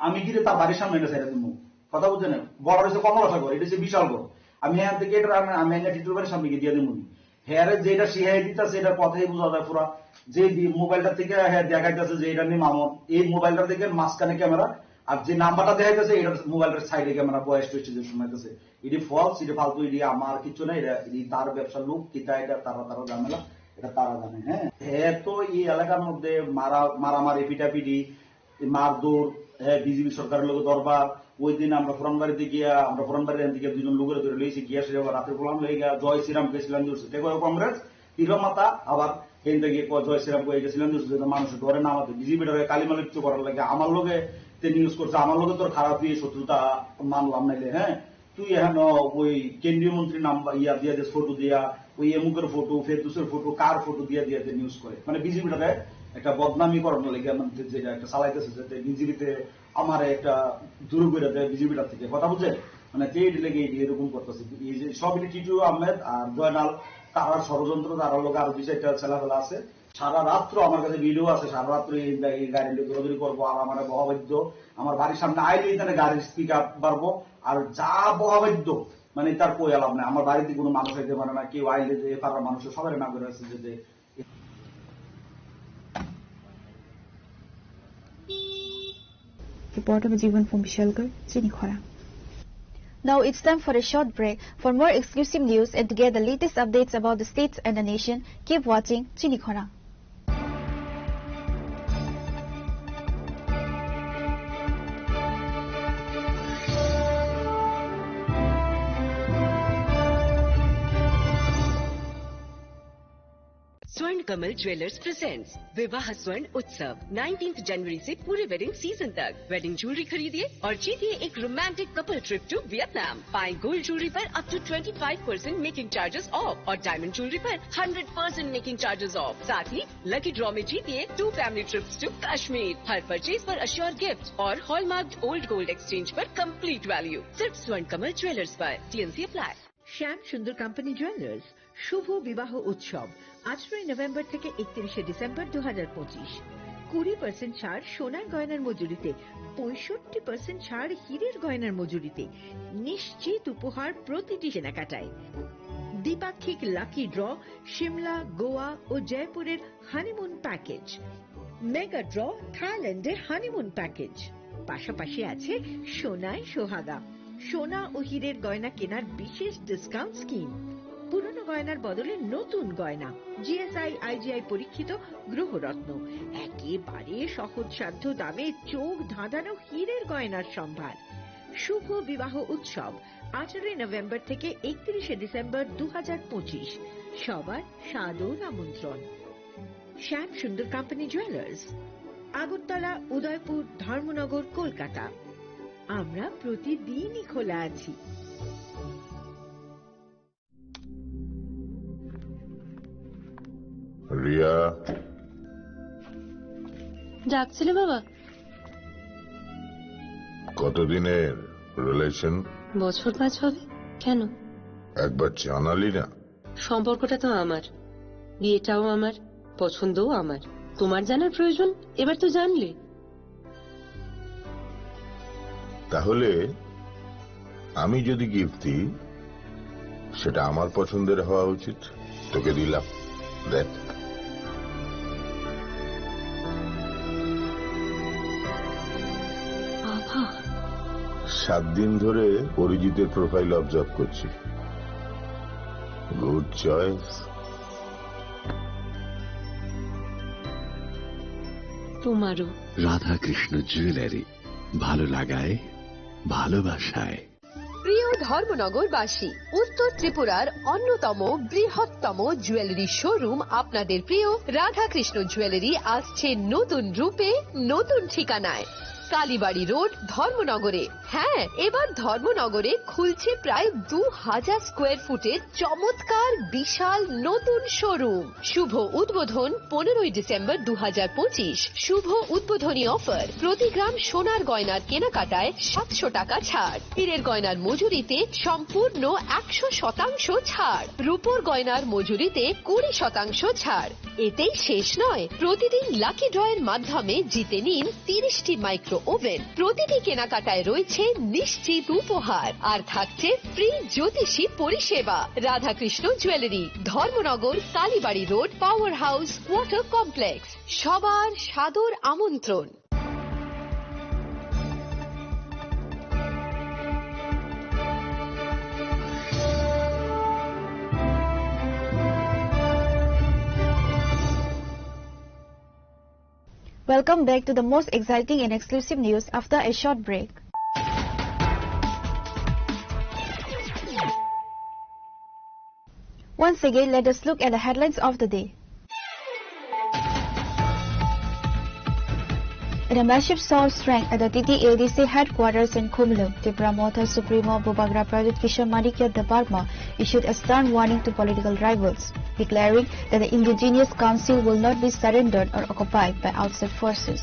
আমি কি তার বাড়ির সামনে এটা ছেড়ে দিব? কথা বুঝছেন? বড় হয়েছে কমলাসাগর, এটা হচ্ছে বিশালগড়, আমি এখান থেকে এটা আমি টিটুর বাড়ির সামনে দিয়ে দিব। হেয়ারে যেটা শিহাই দিতেছে এটার কথাই বোঝা যায় পুরা, যে মোবাইলটা থেকে দেখাইতেছে যে এটা নিয়ে মামন, এই মোবাইলটা থেকে মাঝখানে ক্যামেরা, আর যে নাম্বারটা দেখাইতেছে এটা মোবাইলের সাইডে ক্যামেরা বয়স স্টেজে শোনাইতেছে। এটি ফলস, এটি ফালতু, এটি আমার কিছু না, এটা তার ব্যবসার লোক কিতা, এটা তারা ঝামেলা, এটা তারা জানে। হ্যাঁ তো এই এলাকার মধ্যে মারামারি পিটাপিটি মারদৌড়, হ্যাঁ বিজেপি সরকারের লোক দরবার। ওই দিন আমরা ফোরানবাড়িতে গিয়া আমরা ফোরানবাড়ির দিকে দুজন লোকের ধরে লইছি গিয়া সে রাতের প্রোগ্রাম লয়ে গিয়া জয় শ্রীরাম গেছিলাম কংগ্রেস তীরমাতা আবার কেন্দ্রে গিয়ে জয় শ্রীরাম করে গেছিলাম মানুষের ধরে না আমাদের বিজেপিটাকে কালিমালিপ্ত করার লাগে আমার লোকে নিউজ করছে আমার লোকে তোর খারাপ শত্রুতা মানলাম নাইলে। হ্যাঁ তুই এখন ওই কেন্দ্রীয় মন্ত্রীর নাম ইয়া দিয়া যে ফটো দিয়া ওই এমুকের ফটো ফেরদৌসের ফটো কার ফটো দিয়া দিয়ে নিউজ করে মানে বিজেপিটাকে একটা বদনামি করানোর লেগে যেটা একটা চালাইতেছে যাতে বিজেপিতে আমার একটা দূর করে দেয় বিজেপিটার থেকে কথা বুঝে মানে টেড লেগে এরকম করতেছে। এই যে সব টিটু আহমেদ আর জয়নাল তারা ষড়যন্ত্র তারা লোক আরো 2-4টা ছেলেবেলা আছে সারা রাত্র আমার কাছে ভিডিও আছে সারা রাত্র এই গাড়ি দৌড়াদৌড়ি করবো আর আমার বহাবাদ্য আমার বাড়ির সামনে আইলেই তাহলে গাড়ির স্পিকার বাড়বো আর যা বহাবাদ্য মানে তার কই আলাপ নাই আমার বাড়িতে কোনো মানুষ হইতে পারে না কেউ আইলে যে পাড়ার মানুষের সবাই না করে আছে যে Reporter Jivan from Bishalgarh, Chinikhora. Now it's time for a short break. For more exclusive news and to get the latest updates about the states and the nation, keep watching Chinikhora. स्वर्ण Kamal jewellers presents विवाह स्वर्ण उत्सव 19 जनवरी से पूरे wedding season तक wedding jewellery खरीदिए और जीतिए एक romantic couple trip to Vietnam. पाएं गोल्ड ज्वेलरी पर up to 25% making charges off और डायमंड ज्वेलरी पर 100% मेकिंग चार्जेस ऑफ। साथ ही लकी ड्रॉ में जीतिए 2 फैमिली ट्रिप्स टू कश्मीर। हर परचेज पर अश्योर गिफ्ट और हॉलमार्क ओल्ड गोल्ड एक्सचेंज पर कंप्लीट वैल्यू सिर्फ स्वर्ण कमल ज्वेलर्स पर। TNC apply. Shyam Sundar company jewellers শুভ বিবাহ উৎসব 18 নভেম্বর থেকে 31 ডিসেম্বর 2025। 20% ছাড় সোনার গয়নার মজুরিতে, 65% ছাড় হীরের গয়নার মজুরিতে, নিশ্চিত উপহার প্রতিটি কেনাকাটায়। দ্বিপাক্ষিক লাকি ড্র, শিমলা, গোয়া ও জয়পুরের হানিমুন প্যাকেজ, মেগা ড্র থাইল্যান্ডের হানিমুন প্যাকেজ। পাশাপাশি আছে সোনায় সোহাগা, সোনা ও হীরের গয়না কেনার বিশেষ ডিসকাউন্ট স্কিম। পুরনো গয়নার বদলে নতুন গয়না, GSI IGI পরীক্ষিত গ্রহরত্ন, একেবারে সহজসাধ্য দামে চোখ ধাঁধানো হীরের গয়নার সম্ভার। শুভ বিবাহ উৎসব 18 নভেম্বর থেকে 31 ডিসেম্বর 2025। সবার সাদর আমন্ত্রণ। শ্যাম সুন্দর কোম্পানি জুয়েলার্স, আগরতলা, উদয়পুর, ধর্মনগর, কলকাতা। আমরা প্রতিদিনই খোলা আছি। রিয়া ডাকছিলে বাবা? কতদিনের রিলেশন? বছর 5 হবে। কেন? একবার জানালি না? সম্পর্কটা তো আমার, বিয়েটাও আমার, পছন্দও আমার। তোমার জানার প্রয়োজন এবার তো জানলে। তাহলে আমি যদি গিফট দিই সেটা আমার পছন্দের হওয়া উচিত। তোকে দিলাম, দেখ। বাবা 7 দিন ধরে অরিজিতের প্রোফাইল অবজার্ভ করছি। Good choice. তোমারও। রাধাকৃষ্ণ জুয়েলারি, ভালো লাগায় ভালোবাসায়। প্রিয় ধর্মনগরবাসী, উত্তর ত্রিপুরার অন্যতম বৃহত্তম জুয়েলারি শোরুম আপনাদের প্রিয় রাধাকৃষ্ণ জুয়েলারি আসছে নতুন রূপে, নতুন ঠিকানায়। কালীবাড়ি রোড, ধর্মনগরে। হ্যাঁ, এবার ধর্মনগরে খুলছে প্রায় 2000 স্কোয়ার ফুটের চমৎকার বিশাল নতুন শোরুম। শুভ উদ্বোধন 15 ডিসেম্বর 2025। শুভ উদ্বোধনী অফার, প্রতি গ্রাম সোনার গয়নার কেনাকাটায় 700 টাকা ছাড়, হীরের গয়নার মজুরিতে সম্পূর্ণ 100% ছাড়, রূপোর গয়নার মজুরিতে 20% ছাড়। এতেই শেষ নয়, প্রতিদিন লাকি ড্রয়ের মাধ্যমে জিতে নিন 30টি মাইক্রো ওভেন। প্রতিটি কেনাকাটায় রয়েছে নিশ্চিত উপহার আর থাকছে ফ্রি জ্যোতিষী পরিষেবা। Radhakrishna jewellery, Dharmanagar, Kalibari road, power house, water complex. সবার সাদর আমন্ত্রণ। Welcome back to the most exciting and exclusive news after a short break. Once again, let us look at the headlines of the day. In a massive show of strength at the TTADC headquarters in Khumlung, Tripura Motha Supremo Bhubagra Pradut Kishore Manikya Debarma issued a stern warning to political rivals, declaring that the indigenous council will not be surrendered or occupied by outside forces.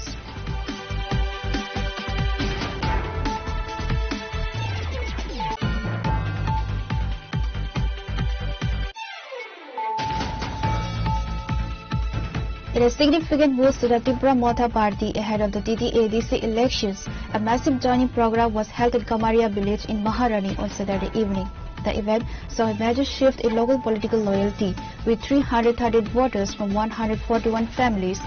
In a significant boost to the Tripura Motha party ahead of the TTADC elections, a massive joining program was held at Kamaria village in Maharani on Saturday evening. The event saw a major shift in local political loyalty, with 330 voters from 141 families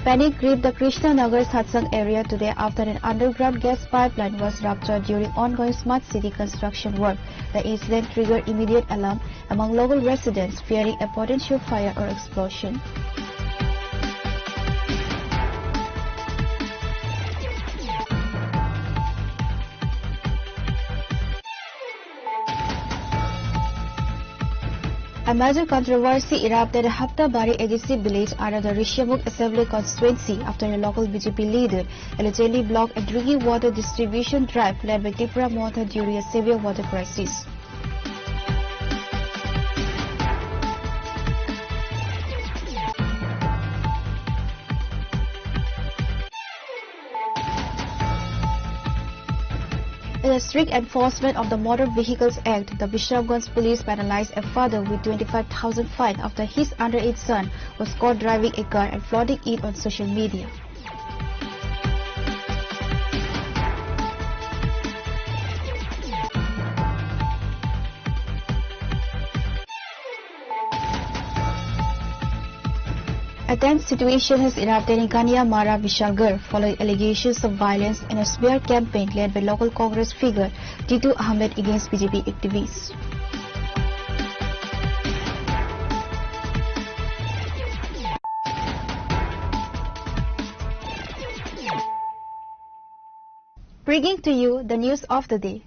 Panic gripped the Krishna Nagar Satsang area today after an underground gas pipeline was ruptured during ongoing smart city construction work. The incident triggered immediate alarm among local residents, fearing a potential fire or explosion. A major controversy erupted at Haptabari ADC village under the Rishyamukh Assembly constituency after a local BJP leader allegedly blocked a drinking water distribution drive led by Tripura Motha during a severe water crisis. In a strict enforcement of the Motor Vehicles Act, the Bishamganj police penalized a father with 25,000 fine after his underage son was caught driving a car and flaunting it on social media. A tense situation has erupted in Kaniamara, Vishalgarh, following allegations of violence in a smear campaign led by local Congress figure Titu Ahmed against BJP activists. Bringing to you the news of the day.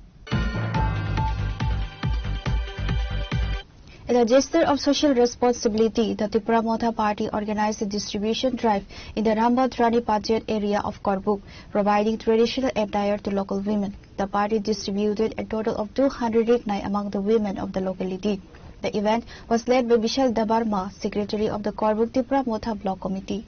In a gesture of social responsibility, the Tripura Motha party organized a distribution drive in the Rambadrani Panchayat area of Korbuk, providing traditional attire to local women. The party distributed a total of 200 reknai among the women of the locality. The event was led by Vishal Debarma, secretary of the Korbuk Tripura Motha block committee.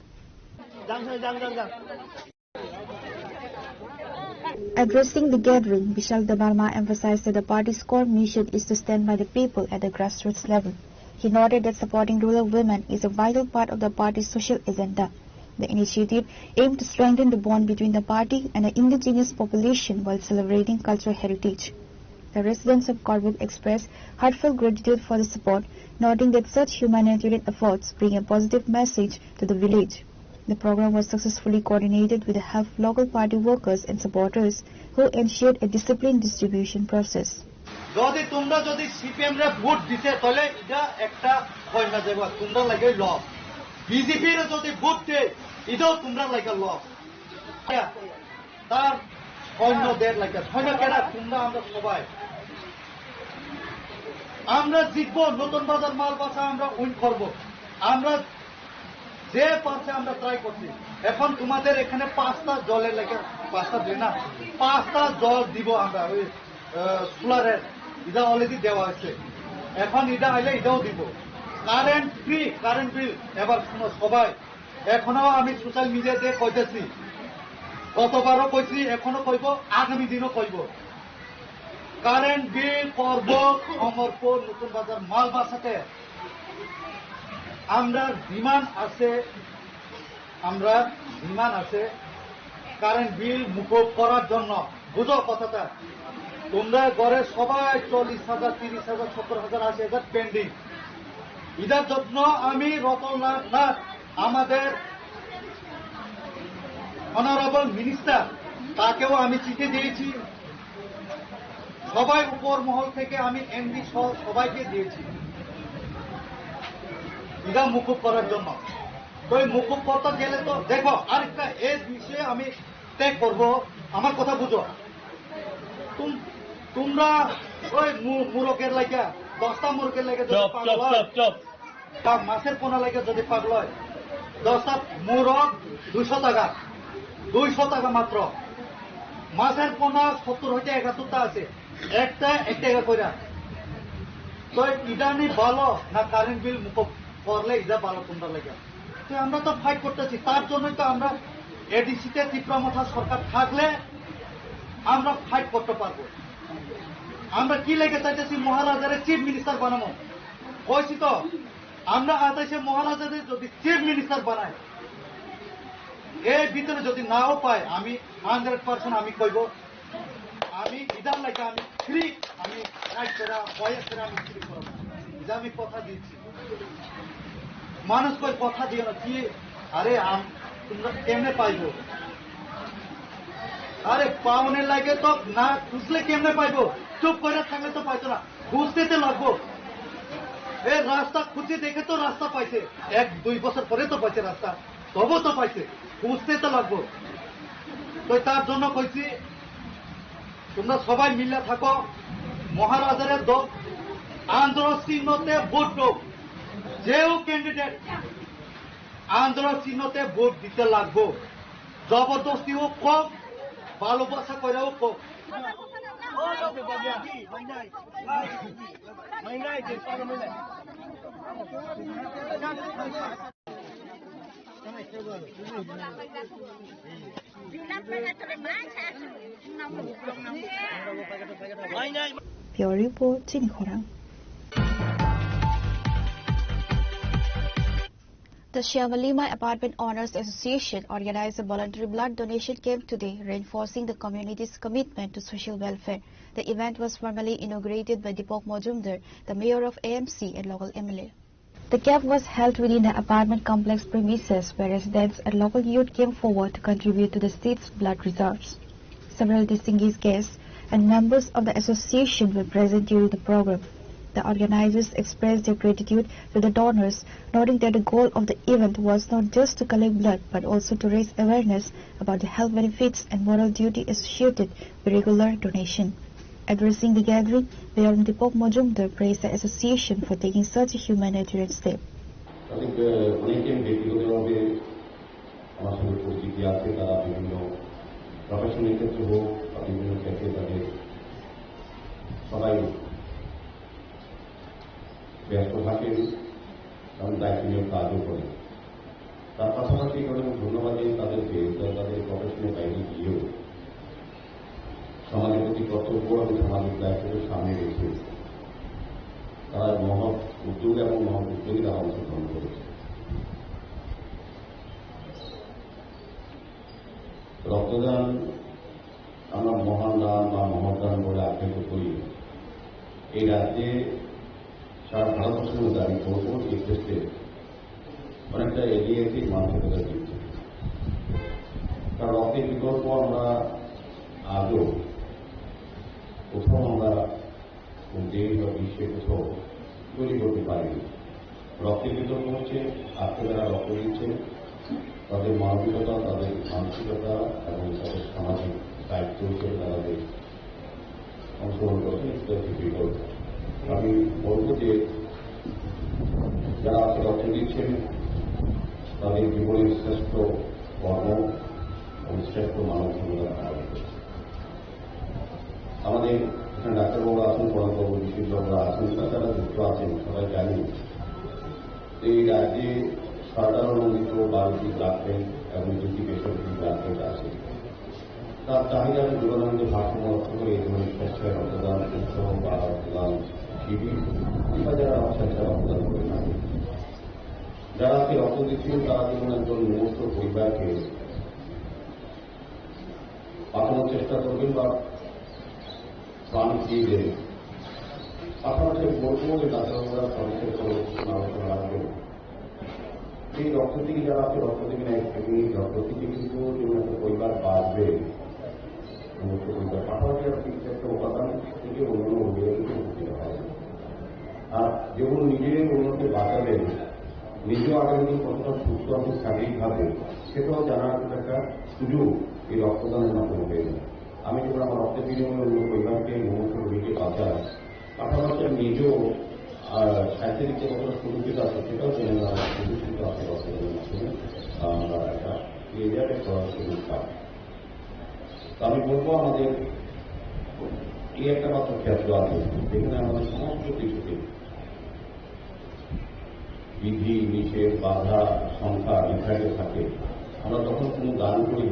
Addressing the gathering, Vishal Debarma emphasized that the party's core mission is to stand by the people at the grassroots level. He noted that supporting rural women is a vital part of the party's social agenda. The initiative aimed to strengthen the bond between the party and the indigenous population while celebrating cultural heritage. The residents of Korbuk expressed heartfelt gratitude for the support, noting that such humanitarian efforts bring a positive message to the village. The program was successfully coordinated with the help of local party workers and supporters who ensured a disciplined distribution process. যদি তোমরা যদি CPM রে vote দিতে তাহলে এটা একটা হয় না যাবে তোমরা লাগে লস বিজেপি রে যদি ভোট দেয় এটাও তোমরা লাগে লস তার সৈন্য দের লাগে সৈন্য কেনা তোমরা আমরা সবাই আমরা জিতবো নতুন বাজার মাল বাসা আমরা উইন করব আমরা যে পারছে আমরা ট্রাই করছি এখন তোমাদের এখানে 5টা জলের লাগে 5টা দেয় না 5টা জল দিব আমরা ওই সোলারের এটা অলরেডি দেওয়া আছে এখন এটা আইলে এটাও দিব কারেন্ট ফ্রি কারেন্ট বিল এবার শুনো সবাই এখনো আমি সোশ্যাল মিডিয়াতে কইতেছি গতবারও কইছি এখনো কইব আগামী দিনও কইব কারেন্ট বিল করব অমরপুর নতুন বাজার মাল বাসাতে আমরা ডিমান্ড আছে কারেন্ট বিল মুকুব করার জন্য বুঝো কথাটা তোমরা ঘরে সবাই 40,000 30,000 70,000 80,000 পেন্ডিং এটার জন্য আমি রতনলাল নাথ আমাদের অনারেবল মিনিস্টার তাকেও আমি চিঠি দিয়েছি, সবাই উপর মহল থেকে আমি এমডি সহ সবাইকে দিয়েছি এটা মুকুব করার জন্য। তো এই মুকুব করতে গেলে তো দেখো আরেকটা এই বিষয়ে আমি ত্যাগ করবো, আমার কথা বুঝো। তোমরা ওই মুরগের লাগে 10টা মুরগের লাগে তা মাছের পোনা লাগে যদি পাগল হয় 10টা মুরগ 200 টাকা, 200 টাকা মাত্র। মাছের পোনা 70 হইতে 71টা আছে, একটা 1 টাকা করে। তো ইদানি ভালো না কারেন্ট বিল মুকুব করলে ইদা ভালো তোমরা লাগে। তো আমরা তো ফাইট করতেছি, তার জন্যই তো আমরা এডিসিতে তীব্রমাথা সরকার থাকলে আমরা ফাইট করতে পারবো। আমরা কি লেগে চাইতেছি মহারাজারের চিফ মিনিস্টার বানাবো কইছি তো, আমরা আদেশে মহারাজাদের যদি চিফ মিনিস্টার বানাই এর ভিতরে যদি নাও পাই আমি 100% আমি কইব আমি ইদার লাগে আমি ফ্রি, আমি রাইট করে বয়স করে আমি ফ্রি করবো, যা আমি কথা দিচ্ছি। মানুষ কই কথা দিও না কি, আরে তোমরা কেমনে পাইব? আরে পাওনের লাগে তো না খুঁজলে কেমনে পাইবো? চুপ করে থাকলে তো পাইতো না, খুঁজতে তো লাগবো। এই রাস্তা খুঁজে দেখে তো রাস্তা পাইছে, 1-2 বছর পরে তো পাইছে রাস্তা, তবু তো পাইছে, খুঁজতে তো লাগবো। তো তার জন্য কইছি তোমরা সবাই মিলে থাকো, মহারাজারের দল আন্দোলন চিহ্নতে ভোট দাও, যেও ক্যান্ডিডেট আন্দোলন চিহ্নতে ভোট দিতে লাগবো। জবরদস্তি হোক কম, ভালোবাসা করে হোক কম। Pure Report, Jimmy Khorang. The Syamalima Apartment Owners Association organized a voluntary blood donation camp today, reinforcing the community's commitment to social welfare. The event was formally inaugurated by Deepak Majumdar, the mayor of AMC and local MLA. The camp was held within the apartment complex premises, where residents and local youth came forward to contribute to the state's blood reserves. Several distinguished guests and members of the association were present during the program. The organizers expressed their gratitude to the donors, noting that the goal of the event was not just to collect blood, but also to raise awareness about the health benefits and moral duty associated with regular donation. Addressing the gathering, Mayor Deepak Majumdar praised the association for taking such a humanitarian step. ব্যস্ত থাকেন এবং দায়িত্ব নিয়ে কাজও করেন। তার পাশাপাশি ধন্যবাদ দিই তাদেরকে, তাদের প্রফেশনের বাইরে গিয়েও সমাজের প্রতি কর্তব্য এবং সামাজিক দায়িত্বকে সামনে রেখে তারা মহৎ উদ্যোগ এবং মহৎ উদ্যোগে তারা অংশগ্রহণ করেছে। রক্তদান আমরা মহান দান বা মহৎ দান বলে আখ্যায়িত করি। এই রাজ্যে সারা ভারতবর্ষের মধ্যে আমি বলবো এই ক্ষেত্রে অনেকটা এগিয়ে এসে মানসিকতা দিচ্ছে। কারণ রক্তের বিকল্প আমরা আজও কোথাও আমরা দেশ বা বিশ্বে কোথাও তৈরি করতে পারিনি। রক্তের বিকল্প হচ্ছে আজকে যারা রক্ত দিচ্ছে তাদের মানবিকতা, তাদের মানসিকতা এবং তাদের সামাজিক দায়িত্ব হিসেবে তাদের অংশগ্রহণ করছে একটি বিকল্প। আমি বলবো যে যারা আজকে রক্ত দিচ্ছেন তাদের জীবনের শ্রেষ্ঠ কর্ম এবং শ্রেষ্ঠ মানব জীবনের আমাদের এখানে ডাক্তারবাবুরা আছেন, পড়াবাবু বিশেষজ্ঞরা আছেন, যারা যুক্ত আছেন সবাই জানি এই রাজ্যে সাধারণ অনুমোদিত 12টি ব্লাড ব্যাংক এবং 2টি বেসরকারি ব্লাড ব্যাংক আছে। তার চাহিদা জীবনানন্দ ভারসাম্য রক্ষা করে এই ধরনের স্বেচ্ছায় রক্তদান উৎসব বা রক্তদান শিবির কিংবা যারা স্বেচ্ছায় রক্তদান করে থাকে। যারা রক্ত দিচ্ছেন তারা যেমন একজন সমস্ত পরিবারকে পাঠানোর চেষ্টা করবেন বা প্রাণ দিয়ে দেবেন। পাশাপাশি বলবো যে ডাক্তারবাবুরা সদস্যের আলোচনা রাখবেন। এই রক্ত থেকে যারা রক্ত দেবেন এক রক্ত থেকে কিন্তু যেমন একটা পরিবার বাঁচবে সমস্ত পরিবার পাশাপাশি আর একটা উপাদান থেকে অন্যান্য অভিযোগকে মুক্তি দেওয়া হবে। আর যেমন নিজের অন্যকে বাঁচাবেন, নিজেও আগামী দিন কতটা সুস্থ আছে শারীরিকভাবে সেটাও জানার একটা সুযোগ এই রক্তদানের মাধ্যমে হয়ে যায়। আমি যখন আমার রক্তের বিনিময়ে অন্য পরিবারকে মুহূর্ত রোগীকে বাঁচাই, পাশাপাশি আমি নিজেও শারীরিক যে কতটা সুরক্ষিত আছে সেটাও জেনে নেওয়া সুরক্ষিত আছে রক্তদানের মাধ্যমে আমরা একটা এরিয়াতে করার সুযোগ পাই। তো আমি বলবো আমাদের এই একটা মাত্র ক্ষেত্র আছে যেখানে আমাদের সমস্ত কিছুতে বিধি নিষেধ বাধা সংখ্যা নির্ধারিত থাকে। আমরা যখন কোনো দান করি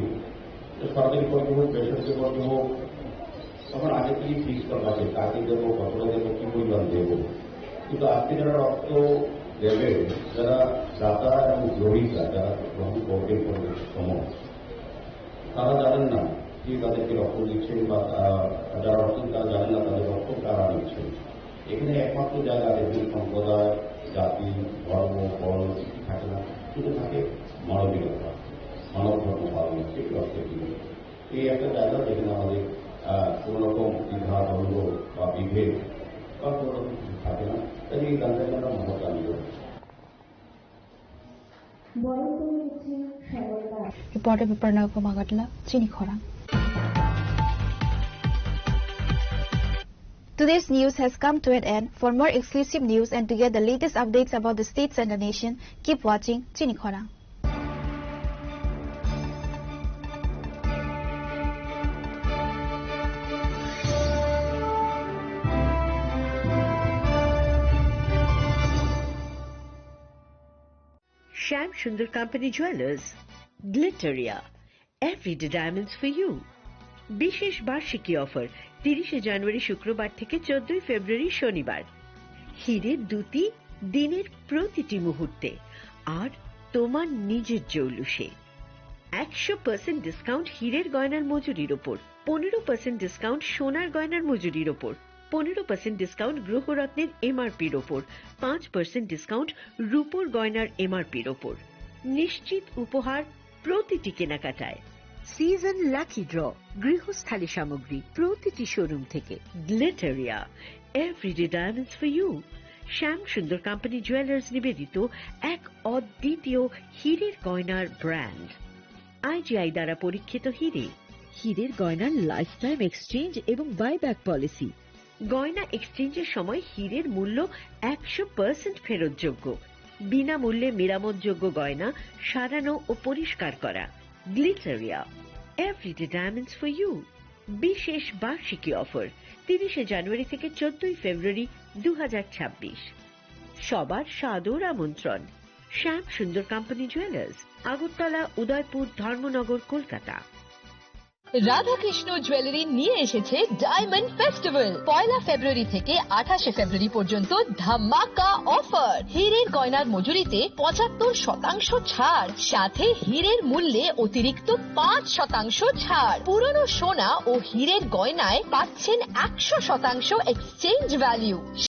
সরকারি পর্যায়ে হোক বেসরকারি পর্যায়ে হোক তখন আগে থেকেই ফিক্স করা থাকে কাকে দেবো, কতটা দেবো, কি পরিমাণ দেবো। কিন্তু আজকে যারা রক্ত দেবে, যারা দাতা এবং গ্রহীতা যারা গ্রহণ করবেন সময়, তারা জানেন না কি তাদেরকে রক্ত দিচ্ছেন বা যারা রক্ত তারা জানেন না তাদের রক্ত কারা দিচ্ছেন। এখানে একমাত্র জায়গা দেখবেন সম্প্রদায়, জাতি, ধর্ম, বর্ণ কিছু থাকে না, শুধু থাকে মানবিকতা, মানব ধর্ম পালন, সেই রক্তের দিকে। এই একটা জায়গা যেখানে আমাদের কোনো রকম দ্বিধা দ্বন্দ্ব বা বিভেদ বা কোনো রকম কিছু থাকে না। তাই এই গানটাকে আমরা মহৎ দান করি। Reporter Pranav Magatla, Chinikhora. Today's news has come to an end. For more exclusive news and to get the latest updates about the states and the nation, keep watching Chinikhora. Shyam Sundar Company Jewelers, Glitteria, everyday diamonds for you. বিশেষ বার্ষিকী offer 30 জানুয়ারি শুক্রবার থেকে 14 ফেব্রুয়ারি শনিবার। হীরের দুটি দিনের প্রতিটি মুহূর্তে আর তোমার নিজের জৌলুসে। 100% ডিসকাউন্ট হীরের গয়নার মজুরির ওপর, 15% ডিসকাউন্ট সোনার গয়নার মজুরির ওপর, 15% ডিসকাউন্ট গ্রহরত্নের এমআরপির ওপর, 5% ডিসকাউন্ট রূপোর গয়নার এমআরপির ওপর। নিশ্চিত উপহার প্রতিটি কেনাকাটায়। সিজন লাকি ড্র গৃহস্থালী সামগ্রী প্রতিটি শোরুম থেকে। Glitteria, everyday diamonds for you. Shyam Sundar company jewellers নিবেদিত এক অদ্বিতীয় হীরের গয়নার ব্র্যান্ড। আইজিআই দ্বারা পরীক্ষিত হীরে। হীরের গয়নার লাইফ টাইম এক্সচেঞ্জ এবং বাইব্যাক পলিসি। গয়না এক্সচেঞ্জের সময় হীরের মূল্য 100% ফেরতযোগ্য। বিনামূল্যে মেরামতযোগ্য গয়না সারানো ও পরিষ্কার করা। Glitteria, everyday diamonds for you. বিশেষ বার্ষিকী অফার 30 জানুয়ারি থেকে 14 ফেব্রুয়ারি 2026। সবার সাদর আমন্ত্রণ। শ্যাম Sundar company jewellers, Agartala, Udaipur, Dharmanagar, Kolkata. Radhakrishna jewellery নিয়ে এসেছে ডায়মন্ড ফেস্টিভ্যাল। 1 ফেব্রুয়ারি থেকে 28 ফেব্রুয়ারি পর্যন্ত ধামাকা অফার। হীরের গয়নার মজুরিতে 75% ছাড়, সাথে হীরের মূল্যে অতিরিক্ত 5% ছাড়। পুরনো সোনা ও হীরের গয়নায় পাচ্ছেন 100% এক্সচেঞ্জ ভ্যালু।